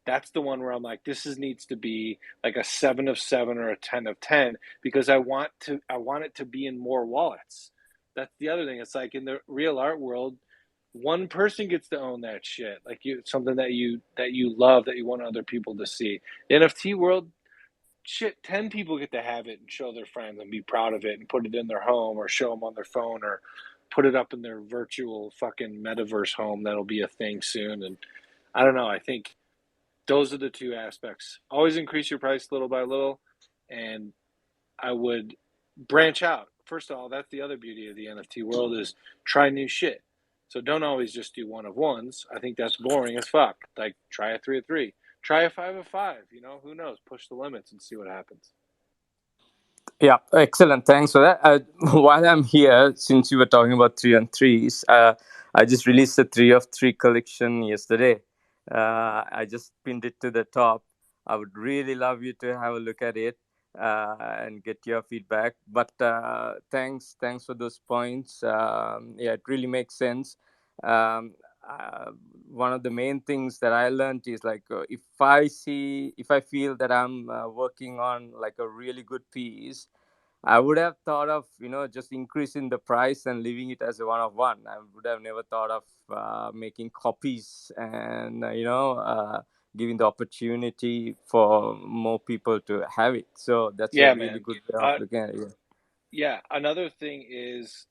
Speaker 7: That's the one where I'm like, needs to be like a 7 of 7 or a 10 of 10, because I want it to be in more wallets. That's the other thing. It's like in the real art world, one person gets to own that shit. Like, something that you love, that you want other people to see. The NFT world, shit, 10 people get to have it and show their friends and be proud of it and put it in their home or show them on their phone or put it up in their virtual fucking metaverse home. That'll be a thing soon. And I don't know. I think those are the two aspects. Always increase your price little by little, and I would branch out. First of all, that's the other beauty of the NFT world, is try new shit. So don't always just do one of ones. I think that's boring as fuck. Like, try a 3 of 3. Try a 5 of 5. You know, who knows? Push the limits and see what happens.
Speaker 9: Yeah, excellent. Thanks for that. While I'm here, since you were talking about 3 on 3s, I just released a 3 of 3 collection yesterday. I just pinned it to the top. I would really love you to have a look at it and get your feedback. But thanks for those points. Yeah, it really makes sense. Um, One of the main things that I learned is like, if I feel that I'm working on like a really good piece, I would have thought of, just increasing the price and leaving it as a one of one. I would have never thought of making copies and, giving the opportunity for more people to have it. So that's a
Speaker 7: Yeah,
Speaker 9: really
Speaker 7: man.
Speaker 9: good way of looking at it.
Speaker 7: Yeah, another thing is,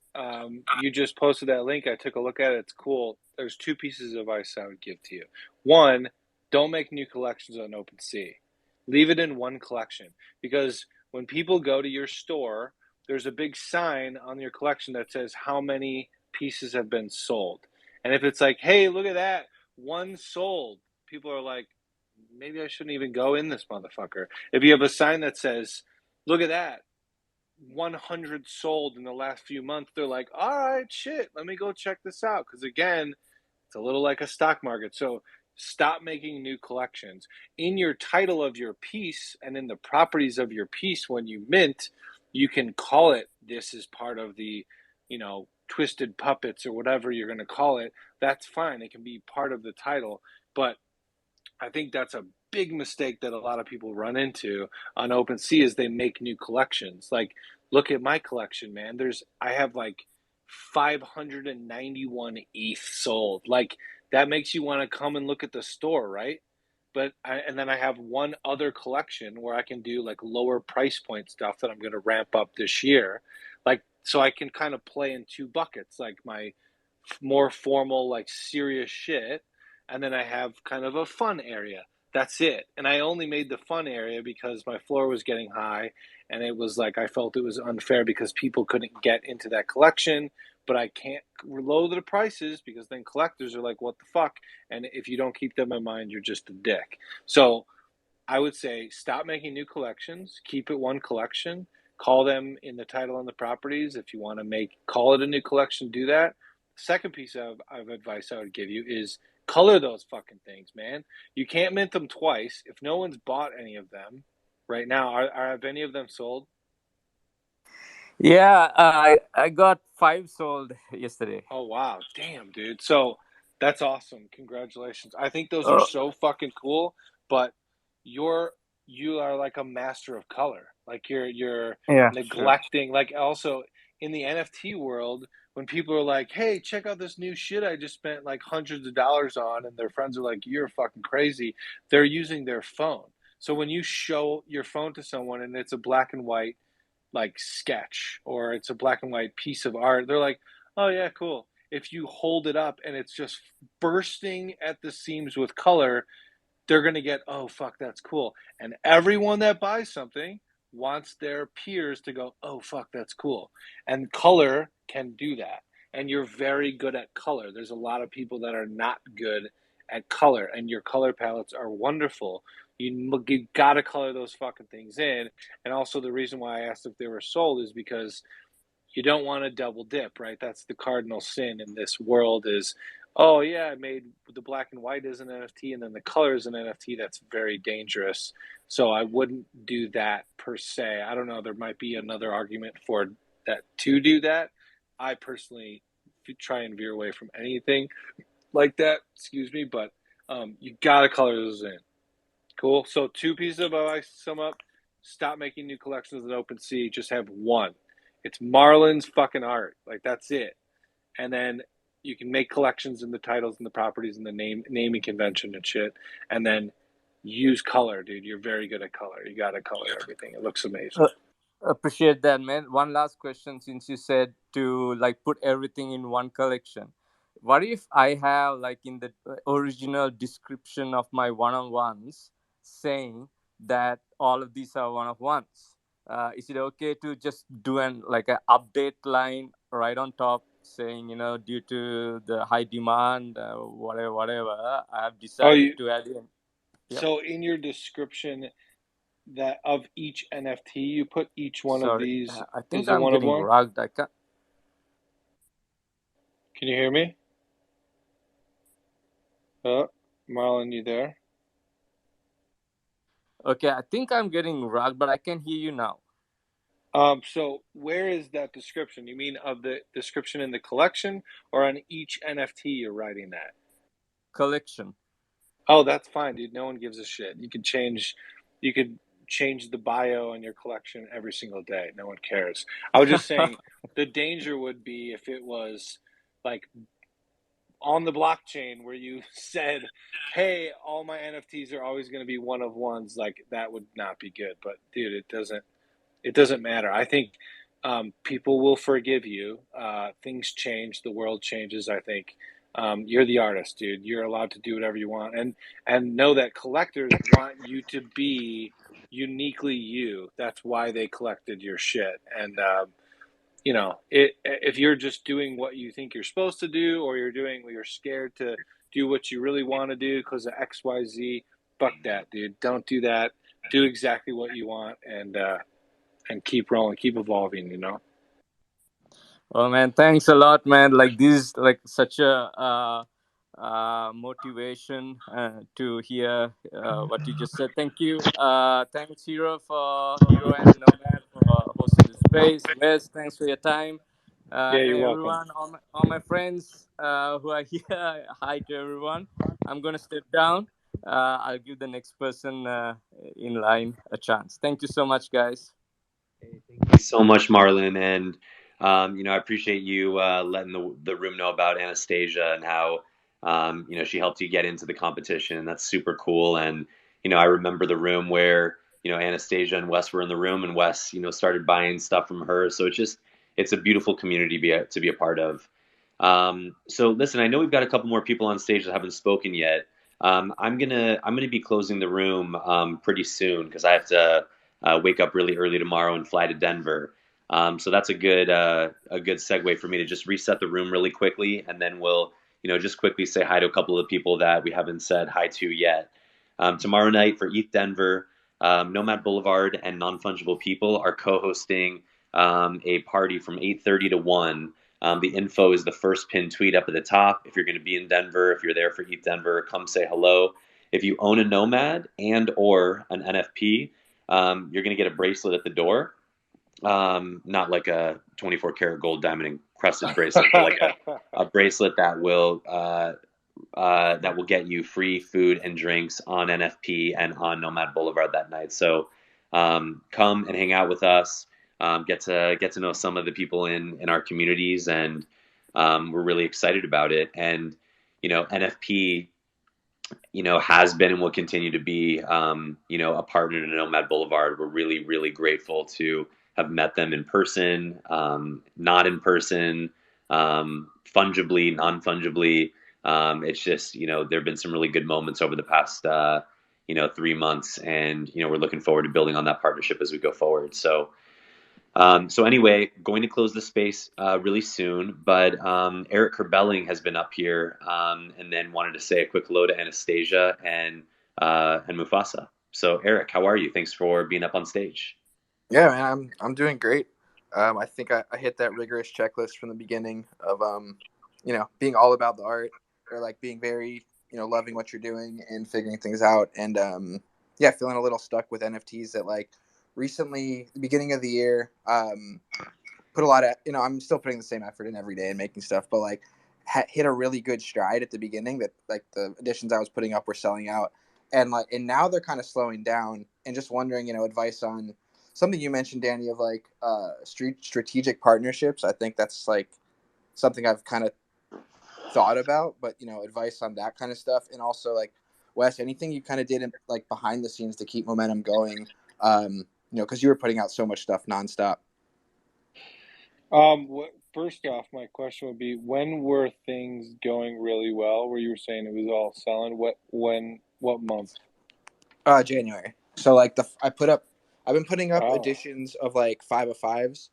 Speaker 7: you just posted that link. I took a look at it. It's cool. There's 2 pieces of advice I would give to you. One, don't make new collections on OpenSea. Leave it in one collection, because when people go to your store, there's a big sign on your collection that says how many pieces have been sold. And if it's like, hey, look at that, one sold, people are like, maybe I shouldn't even go in this motherfucker. If you have a sign that says, look at that, 100 sold in the last few months, they're like, all right, shit, let me go check this out. Because again, it's a little like a stock market. So stop making new collections. In your title of your piece and in the properties of your piece when you mint, you can call it, this is part of the, twisted puppets or whatever you're going to call it. That's fine. It can be part of the title. But I think that's a big mistake that a lot of people run into on OpenSea is they make new collections. Like, look at my collection, man. I have like 591 ETH sold. Like, that makes you want to come and look at the store, right? And then I have one other collection where I can do like lower price point stuff that I'm going to ramp up this year. Like, so I can kind of play in two buckets, like my more formal, like serious shit, and then I have kind of a fun area. That's it. And I only made the fun area because my floor was getting high, and it was like I felt it was unfair because people couldn't get into that collection, but I can't lower the prices because then collectors are like, what the fuck? And if you don't keep them in mind, you're just a dick. So I would say stop making new collections, keep it one collection, call them in the title and the properties. If you want to call it a new collection, do that. Second piece of advice I would give you is color those fucking things, man. You can't mint them twice. If no one's bought any of them right now, have any of them sold?
Speaker 9: Yeah, I got 5 sold yesterday.
Speaker 7: Oh, wow. Damn, dude. So that's awesome. Congratulations. I think those are
Speaker 9: Oh,
Speaker 7: so fucking cool, but you are like a master of color. Like you're
Speaker 9: yeah, sure.
Speaker 7: neglecting, like also in the NFT world, when people are like, hey, check out this new shit I just spent like hundreds of dollars on, and their friends are like, you're fucking crazy, they're using their phone. So when you show your phone to someone and it's a black and white like sketch or it's a black and white piece of art, they're like, oh yeah, cool. If you hold it up and it's just bursting at the seams with color, they're going to get, oh fuck, that's cool. And everyone that buys something wants their peers to go, oh fuck, that's cool. And color can do that. And you're very good at color. There's a lot of people that are not good at color, and your color palettes are wonderful. You got to color those fucking things in. And also, the reason why I asked if they were sold is because you don't want to double dip, right? That's the cardinal sin in this world is, oh yeah, I made the black and white as an NFT and then the color is an NFT. That's very dangerous. So I wouldn't do that per se. I don't know. There might be another argument for that to do that. I personally try and veer away from anything like that. Excuse me, but you gotta color those in. Cool. So 2 pieces of advice to sum up: stop making new collections at OpenSea. Just have one. It's Marlin's fucking art. Like, that's it. And then you can make collections in the titles and the properties and the naming convention and shit. And then use color, dude. You're very good at color. You gotta color everything. It looks amazing.
Speaker 9: Appreciate that, man. One last question, since you said to like put everything in one collection. What if I have like in the original description of my one-on-ones saying that all of these are one-of-ones? Is it okay to just do an update line right on top saying, due to the high demand, whatever, I have decided to add in. Yep.
Speaker 7: So in your description that of each NFT, you put each one of
Speaker 9: Sorry,
Speaker 7: these
Speaker 9: I think
Speaker 7: is a
Speaker 9: I'm
Speaker 7: one of
Speaker 9: getting
Speaker 7: one.
Speaker 9: rugged. I can't.
Speaker 7: Can you hear me? Marlon, you there?
Speaker 9: Okay, I think I'm getting rugged, but I can hear you now.
Speaker 7: So where is that description? You mean of the description in the collection or on each NFT you're writing that?
Speaker 9: Collection.
Speaker 7: Oh, that's fine, dude. No one gives a shit. You could change the bio on your collection every single day. No one cares. I was just saying the danger would be if it was like on the blockchain where you said, hey, all my NFTs are always going to be one of ones. Like, that would not be good. But dude, it doesn't matter. I think people will forgive you. Things change. The world changes. I think you're the artist, dude. You're allowed to do whatever you want, and know that collectors want you to be uniquely you. That's why they collected your shit. And if you're just doing what you think you're supposed to do, or you're scared to do what you really want to do because of XYZ, fuck that, dude. Don't do that. Do exactly what you want, and keep rolling, keep evolving.
Speaker 9: Oh man, thanks a lot, man. Like this, like such a motivation to hear what you just said. Thank you. Thanks, Hero and Nomad for hosting the space. Wes, thanks for your time.
Speaker 7: Yeah,
Speaker 9: And
Speaker 7: you're welcome.
Speaker 9: everyone, all my friends who are here, hi to everyone. I'm gonna step down. I'll give the next person in line a chance. Thank you so much, guys.
Speaker 3: Hey, thank you so much, Marlon. And, I appreciate you letting the room know about Anastasia and how, she helped you get into the competition. That's super cool. And, I remember the room where, Anastasia and Wes were in the room, and Wes, started buying stuff from her. So it's a beautiful community to be a part of. So listen, I know we've got a couple more people on stage that haven't spoken yet. I'm gonna be closing the room pretty soon because I have to wake up really early tomorrow and fly to Denver. So that's a good segue for me to just reset the room really quickly, and then we'll just quickly say hi to a couple of people that we haven't said hi to yet. Tomorrow night for ETH Denver, Nomad Boulevard and Non Fungible People are co-hosting a party from 8:30 to 1. The info is the first pinned tweet up at the top. If you're going to be in Denver, if you're there for ETH Denver, come say hello. If you own a Nomad and or an NFP, you're going to get a bracelet at the door. Not like a 24 karat gold diamond encrusted bracelet, but like a bracelet that will get you free food and drinks on NFP and on Nomad Boulevard that night. So come and hang out with us. Get to know some of the people in our communities, and we're really excited about it. And NFP has been and will continue to be, a partner to Nomad Boulevard. We're really, really grateful to have met them in person, not in person, fungibly, non-fungibly. It's just, there have been some really good moments over the past, 3 months, and, we're looking forward to building on that partnership as we go forward. So anyway, going to close the space really soon, but Eric Kerbelling has been up here, and then wanted to say a quick hello to Anastasia and Mufasa. So Eric, how are you? Thanks for being up on stage.
Speaker 10: Yeah, man, I'm doing great. I think I hit that rigorous checklist from the beginning of being all about the art, or like being very loving what you're doing and figuring things out, and feeling a little stuck with NFTs that like recently, the beginning of the year, put a lot of, I'm still putting the same effort in every day and making stuff, but like hit a really good stride at the beginning that like the editions I was putting up were selling out, and now they're kind of slowing down, and just wondering, advice on something you mentioned, Danny, of like strategic partnerships. I think that's like something I've kind of thought about, but advice on that kind of stuff. And also like, Wes, anything you kind of did in, like behind the scenes to keep momentum going, because you were putting out so much stuff nonstop.
Speaker 7: First off, my question would be, when were things going really well, where you were saying it was all selling? What month?
Speaker 10: January. So like I've been putting up editions of like 5 of 5s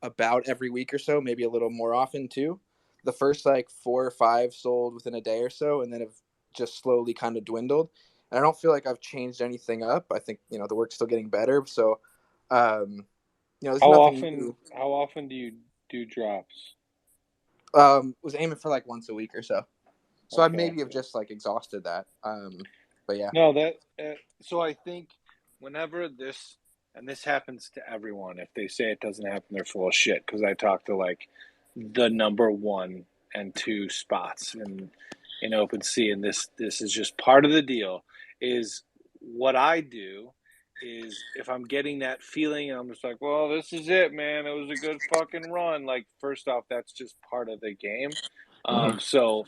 Speaker 10: about every week or so, maybe a little more often too. The first like 4 or 5 sold within a day or so, and then have just slowly kind of dwindled. And I don't feel like I've changed anything up. I think the work's still getting better. So there's nothing new.
Speaker 7: How often do you do drops?
Speaker 10: Was aiming for like once a week or so. So
Speaker 7: Okay.
Speaker 10: I maybe have just like exhausted that. But yeah.
Speaker 7: No, so I think whenever this happens to everyone, if they say it doesn't happen, they're full of shit. Because I talk to like the number 1 and 2 spots in OpenSea, and this is just part of the deal. Is what I do is, if I'm getting that feeling and I'm just like, well, this is it, man, it was a good fucking run. Like, first off, that's just part of the game. So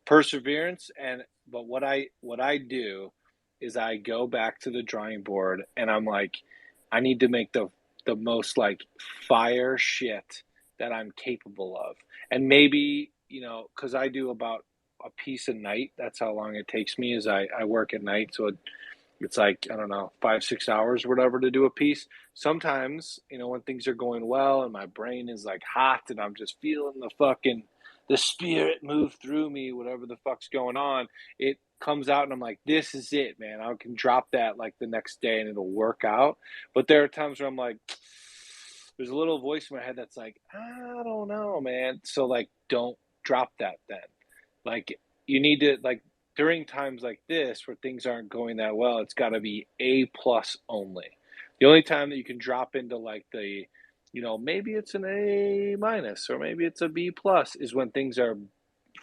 Speaker 7: perseverance, but what I do is I go back to the drawing board, and I'm like, I need to make the most like fire shit that I'm capable of. And maybe, because I do about a piece a night, that's how long it takes me, is I work at night. So it's like, I don't know, 5-6 hours or whatever to do a piece. Sometimes, you know, when things are going well and my brain is like hot and I'm just feeling the spirit move through me, whatever the fuck's going on, it comes out and I'm like, this is it, man. I can drop that like the next day and it'll work out. But there are times where I'm like, there's a little voice in my head that's like, I don't know, man. So like, don't drop that then. Like, you need to, like, during times like this where things aren't going that well, it's got to be A plus only. The only time that you can drop into like the, you know, maybe it's an A minus or maybe it's a B plus is when things are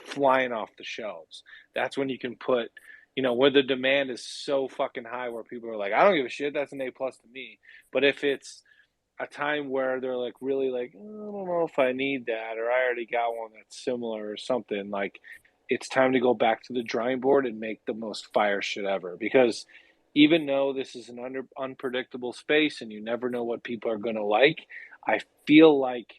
Speaker 7: flying off the shelves. That's when you can put, you know, where the demand is so fucking high where people are like, I don't give a shit, that's an A plus to me. But if it's a time where they're like really like, I don't know if I need that, or I already got one that's similar or something, like it's time to go back to the drawing board and make the most fire shit ever. Because even though this is an unpredictable space and you never know what people are going to like, I feel like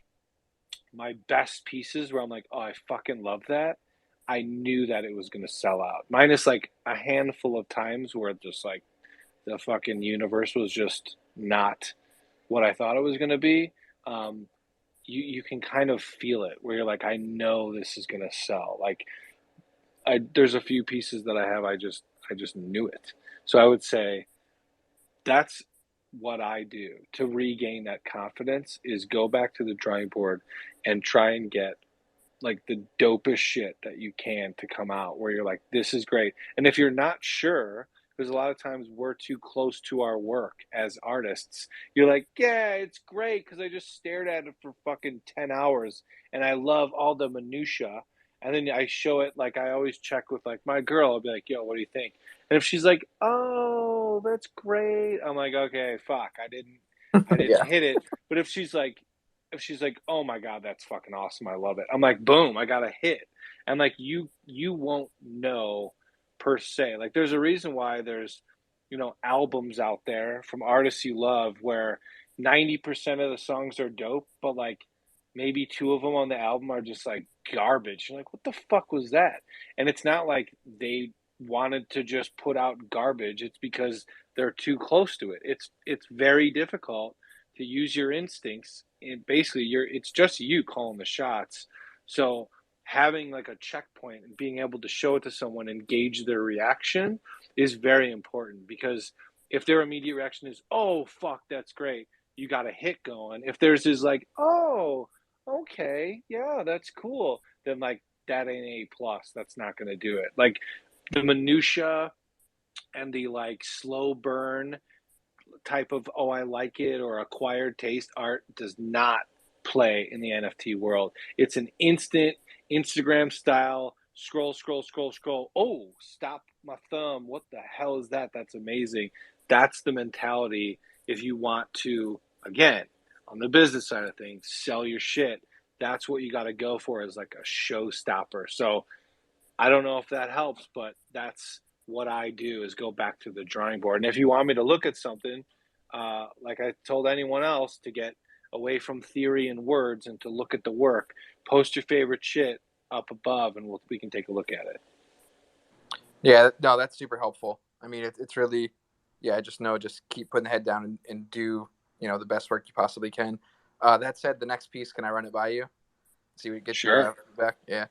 Speaker 7: my best pieces where I'm like, oh, I fucking love that, I knew that it was going to sell out. Minus like a handful of times where just like the fucking universe was just not what I thought it was going to be. You can kind of feel it where you're like, I know this is going to sell. Like, there's a few pieces that I have, I just knew it. So I would say that's what I do to regain that confidence is go back to the drawing board and try and get like the dopest shit that you can to come out where you're like, this is great. And if you're not sure, because a lot of times we're too close to our work as artists, you're like, yeah, it's great because I just stared at it for fucking 10 hours and I love all the minutia. And then I show it, like I always check with like my girl, I'll be like, yo, what do you think? And if she's like, oh, that's great, I'm like, okay, fuck, I didn't
Speaker 10: Yeah.
Speaker 7: hit it. But if she's like, oh my God, that's fucking awesome, I love it, I'm like, boom, I got a hit. And like you won't know per se. Like there's a reason why there's, you know, albums out there from artists you love where 90% of the songs are dope, but like maybe two of them on the album are just like garbage. You're like, what the fuck was that? And it's not like they wanted to just put out garbage. It's because they're too close to it. It's very difficult to use your instincts. And basically, it's just you calling the shots. So having like a checkpoint and being able to show it to someone and gauge their reaction is very important, because if their immediate reaction is, oh fuck, that's great, you got a hit going. If theirs is like, oh, okay, yeah, that's cool, then like that ain't A plus. That's not gonna do it. Like the minutia and the like slow burn type of, oh, I like it, or acquired taste art does not play in the NFT world. It's an instant Instagram style scroll, scroll, scroll, scroll. Oh, stop my thumb. What the hell is that? That's amazing. That's the mentality if you want to, again, on the business side of things, sell your shit. That's what you got to go for as like a showstopper. So I don't know if that helps, but that's what I do is go back to the drawing board. And if you want me to look at something, like I told anyone else, to get away from theory and words and to look at the work, post your favorite shit up above and we can take a look at it.
Speaker 10: Yeah, no, that's super helpful. I mean, it's really, yeah, just keep putting the head down and do, you know, the best work you possibly can. That said, the next piece, can I run it by you? See what gets
Speaker 7: Sure.
Speaker 10: your feedback? Yeah.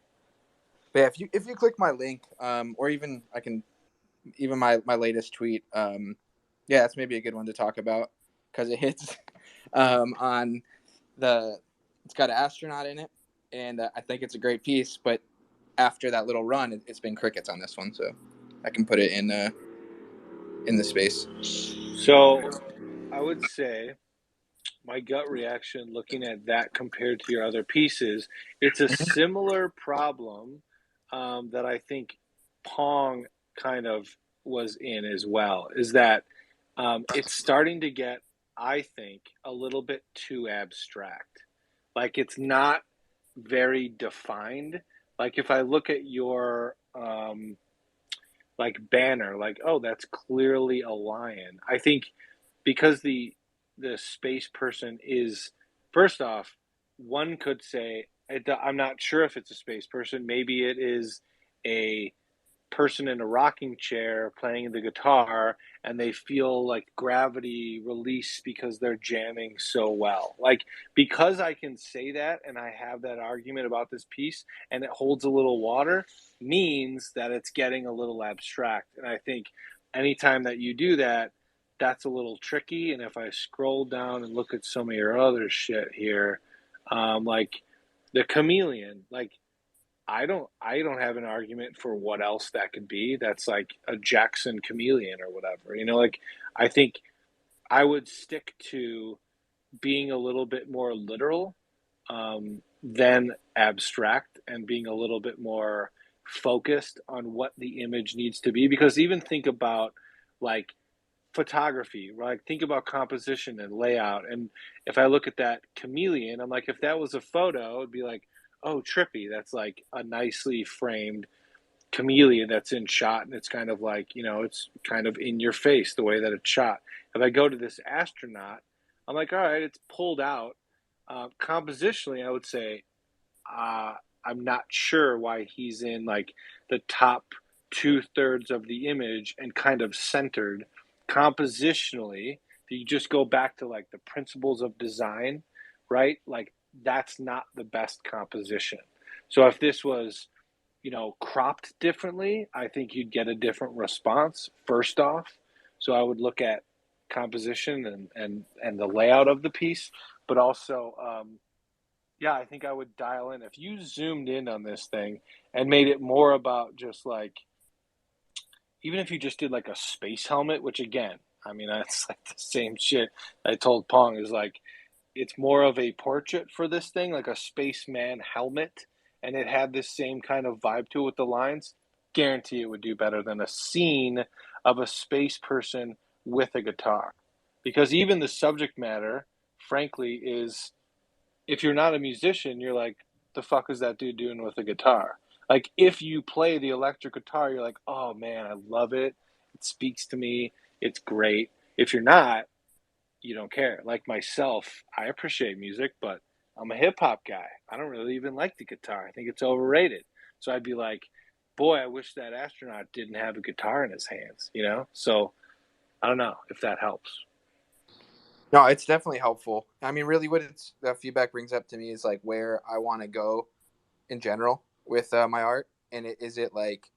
Speaker 10: But yeah, if you click my link, or even my latest tweet, yeah, that's maybe a good one to talk about because it hits on it's got an astronaut in it, and I think it's a great piece. But after that little run, it's been crickets on this one, so I can put it in the space.
Speaker 7: So I would say my gut reaction looking at that compared to your other pieces, it's a similar problem that I think Pong kind of was in as well, is that it's starting to get, I think, a little bit too abstract. Like it's not very defined. Like if I look at your like banner, like, oh, that's clearly a lion. I think because the space person is, first off, one could say, I'm not sure if it's a space person. Maybe it is a person in a rocking chair playing the guitar and they feel like gravity release because they're jamming so well. Like, because I can say that and I have that argument about this piece and it holds a little water means that it's getting a little abstract. And I think anytime that you do that, that's a little tricky. And if I scroll down and look at some of your other shit here, like the chameleon, like I don't have an argument for what else that could be. That's like a Jackson chameleon or whatever. You know, like I think I would stick to being a little bit more literal than abstract, and being a little bit more focused on what the image needs to be. Because even think about like photography, right? Think about composition and layout. And if I look at that chameleon, I'm like, if that was a photo, it'd be like, oh, trippy. That's like a nicely framed chameleon that's in shot, and it's kind of like, you know, it's kind of in your face the way that it's shot. If I go to this astronaut, I'm like, all right, it's pulled out. Compositionally, I would say I'm not sure why he's in like the top 2/3 of the image and kind of centered. Compositionally, if you just go back to like the principles of design, right? Like that's not the best composition. So if this was, you know, cropped differently, I think you'd get a different response first off. So I would look at composition and the layout of the piece, but also yeah, I think I would dial in. If you zoomed in on this thing and made it more about just like, even if you just did like a space helmet, which again, I mean, that's like the same shit I told Pong, is like, it's more of a portrait for this thing, like a spaceman helmet, and it had this same kind of vibe to it with the lines. Guarantee it would do better than a scene of a space person with a guitar. Because even the subject matter, frankly, is, if you're not a musician, you're like, the fuck is that dude doing with a guitar? Like, if you play the electric guitar, you're like, oh man, I love it. It speaks to me. It's great. If you're not, you don't care. Like myself, I appreciate music, but I'm a hip hop guy. I don't really even like the guitar. I think it's overrated. So I'd be like, boy, I wish that astronaut didn't have a guitar in his hands, you know? So I don't know if that helps.
Speaker 10: No, it's definitely helpful. I mean, really, what that feedback brings up to me is like where I want to go in general with my art, and is it like,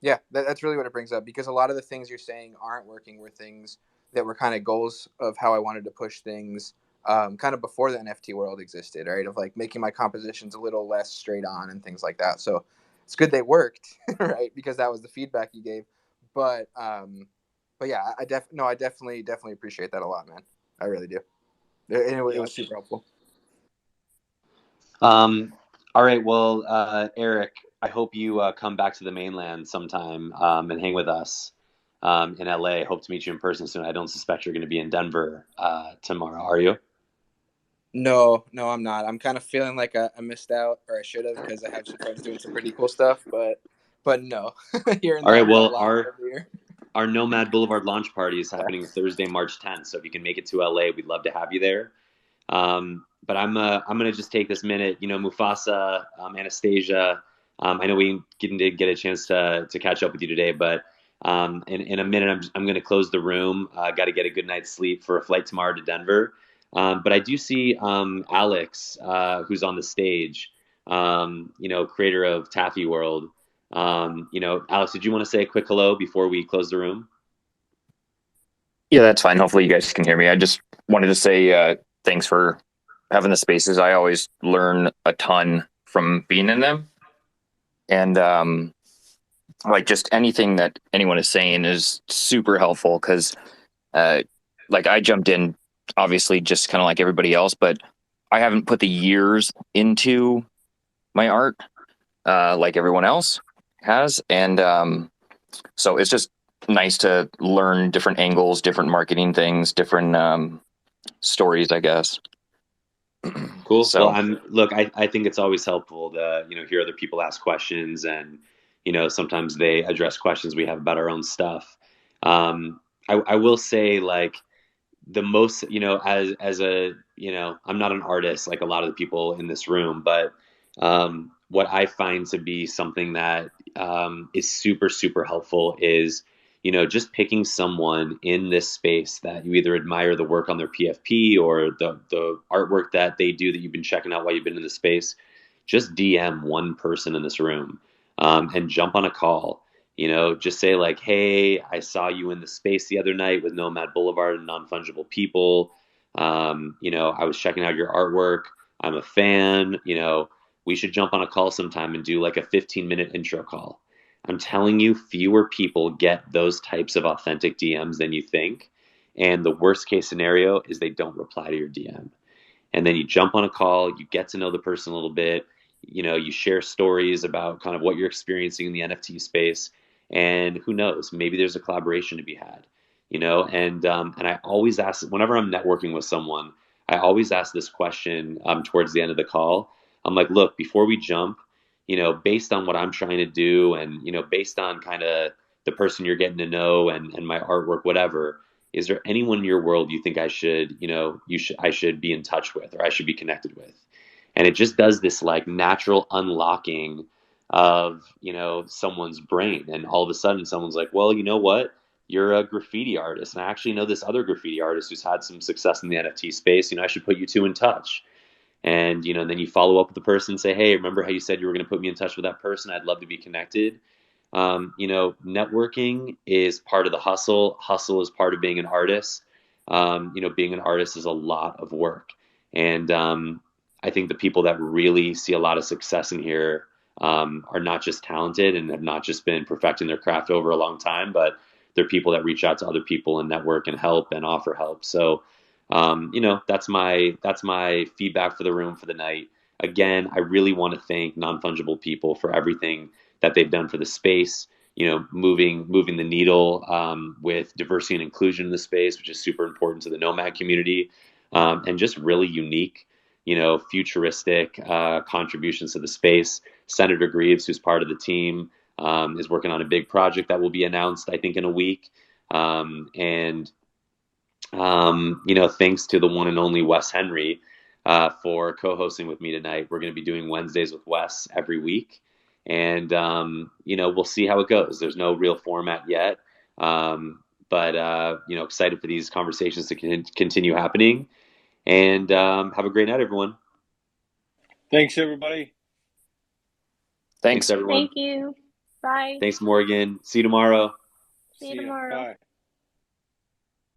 Speaker 10: yeah, that's really what it brings up, because a lot of the things you're saying aren't working were things that were kind of goals of how I wanted to push things, kind of before the NFT world existed, right? Of like making my compositions a little less straight on and things like that. So it's good they worked, right? Because that was the feedback you gave, but yeah, I definitely appreciate that a lot, man. I really do. And it was super helpful.
Speaker 3: All right. Well, Eric, I hope you come back to the mainland sometime and hang with us in LA. Hope to meet you in person soon. I don't suspect you're going to be in Denver tomorrow, are you?
Speaker 10: No, I'm not. I'm kind of feeling like I missed out, or I should have, because I have some friends doing some pretty cool stuff, but no. All
Speaker 3: right. Well, our Nomad Boulevard launch party is happening Thursday, March 10th. So if you can make it to LA, we'd love to have you there. But I'm gonna just take this minute. You know, Mufasa, Anastasia. I know we didn't get a chance to catch up with you today, but in a minute I'm gonna close the room. Got to get a good night's sleep for a flight tomorrow to Denver. But I do see Alex, who's on the stage. You know, creator of Taffy World. You know, Alex, did you want to say a quick hello before we close the room?
Speaker 11: Yeah, that's fine. Hopefully you guys can hear me. I just wanted to say thanks for having the spaces. I always learn a ton from being in them. And like just anything that anyone is saying is super helpful, because like I jumped in obviously just kind of like everybody else, but I haven't put the years into my art like everyone else has. And so it's just nice to learn different angles, different marketing things, different stories, I guess.
Speaker 3: Cool.
Speaker 11: So,
Speaker 3: well, I think it's always helpful to, you know, hear other people ask questions, and, you know, sometimes they address questions we have about our own stuff. I will say, like, the most, you know, as a, you know, I'm not an artist like a lot of the people in this room, but, What I find to be something that is super, super helpful is, just picking someone in this space that you either admire the work on their PFP or the artwork that they do that you've been checking out while you've been in the space. Just DM one person in this room, and jump on a call. Just say like, hey, I saw you in the space the other night with Nomad Boulevard and Non-Fungible People. I was checking out your artwork. I'm a fan. We should jump on a call sometime and do like a 15-minute intro call. I'm telling you, fewer people get those types of authentic DMs than you think. And the worst case scenario is they don't reply to your DM. And then you jump on a call, you get to know the person a little bit, you share stories about kind of what you're experiencing in the NFT space, and who knows, maybe there's a collaboration to be had, and I always ask, whenever I'm networking with someone, I always ask this question towards the end of the call. I'm like, look, before we jump, based on what I'm trying to do, and based on kind of the person you're getting to know, and my artwork, whatever, is there anyone in your world you think I should be in touch with, or I should be connected with? And it just does this like natural unlocking of, someone's brain. And all of a sudden someone's like, well, you know what? You're a graffiti artist. And I actually know this other graffiti artist who's had some success in the NFT space. I should put you two in touch. And, then you follow up with the person and say, hey, remember how you said you were going to put me in touch with that person? I'd love to be connected. Networking is part of the hustle. Hustle is part of being an artist. Being an artist is a lot of work. And I think the people that really see a lot of success in here are not just talented and have not just been perfecting their craft over a long time, but they're people that reach out to other people and network and help and offer help. So, that's my feedback for the room for the night. Again, I really want to thank Non-Fungible People for everything that they've done for the space, moving the needle with diversity and inclusion in the space, which is super important to the Nomad community, and just really unique, futuristic contributions to the space. Senator Greaves, who's part of the team, is working on a big project that will be announced, I think, in a week. And thanks to the one and only Wes Henry for co-hosting with me tonight. We're going to be doing Wednesdays with Wes every week. And, we'll see how it goes. There's no real format yet. But excited for these conversations to continue happening. And have a great night, everyone.
Speaker 7: Thanks, everybody.
Speaker 11: Thanks,
Speaker 3: everyone.
Speaker 2: Thank you. Bye.
Speaker 3: Thanks, Morgan. See you tomorrow.
Speaker 2: See you tomorrow.
Speaker 7: Bye.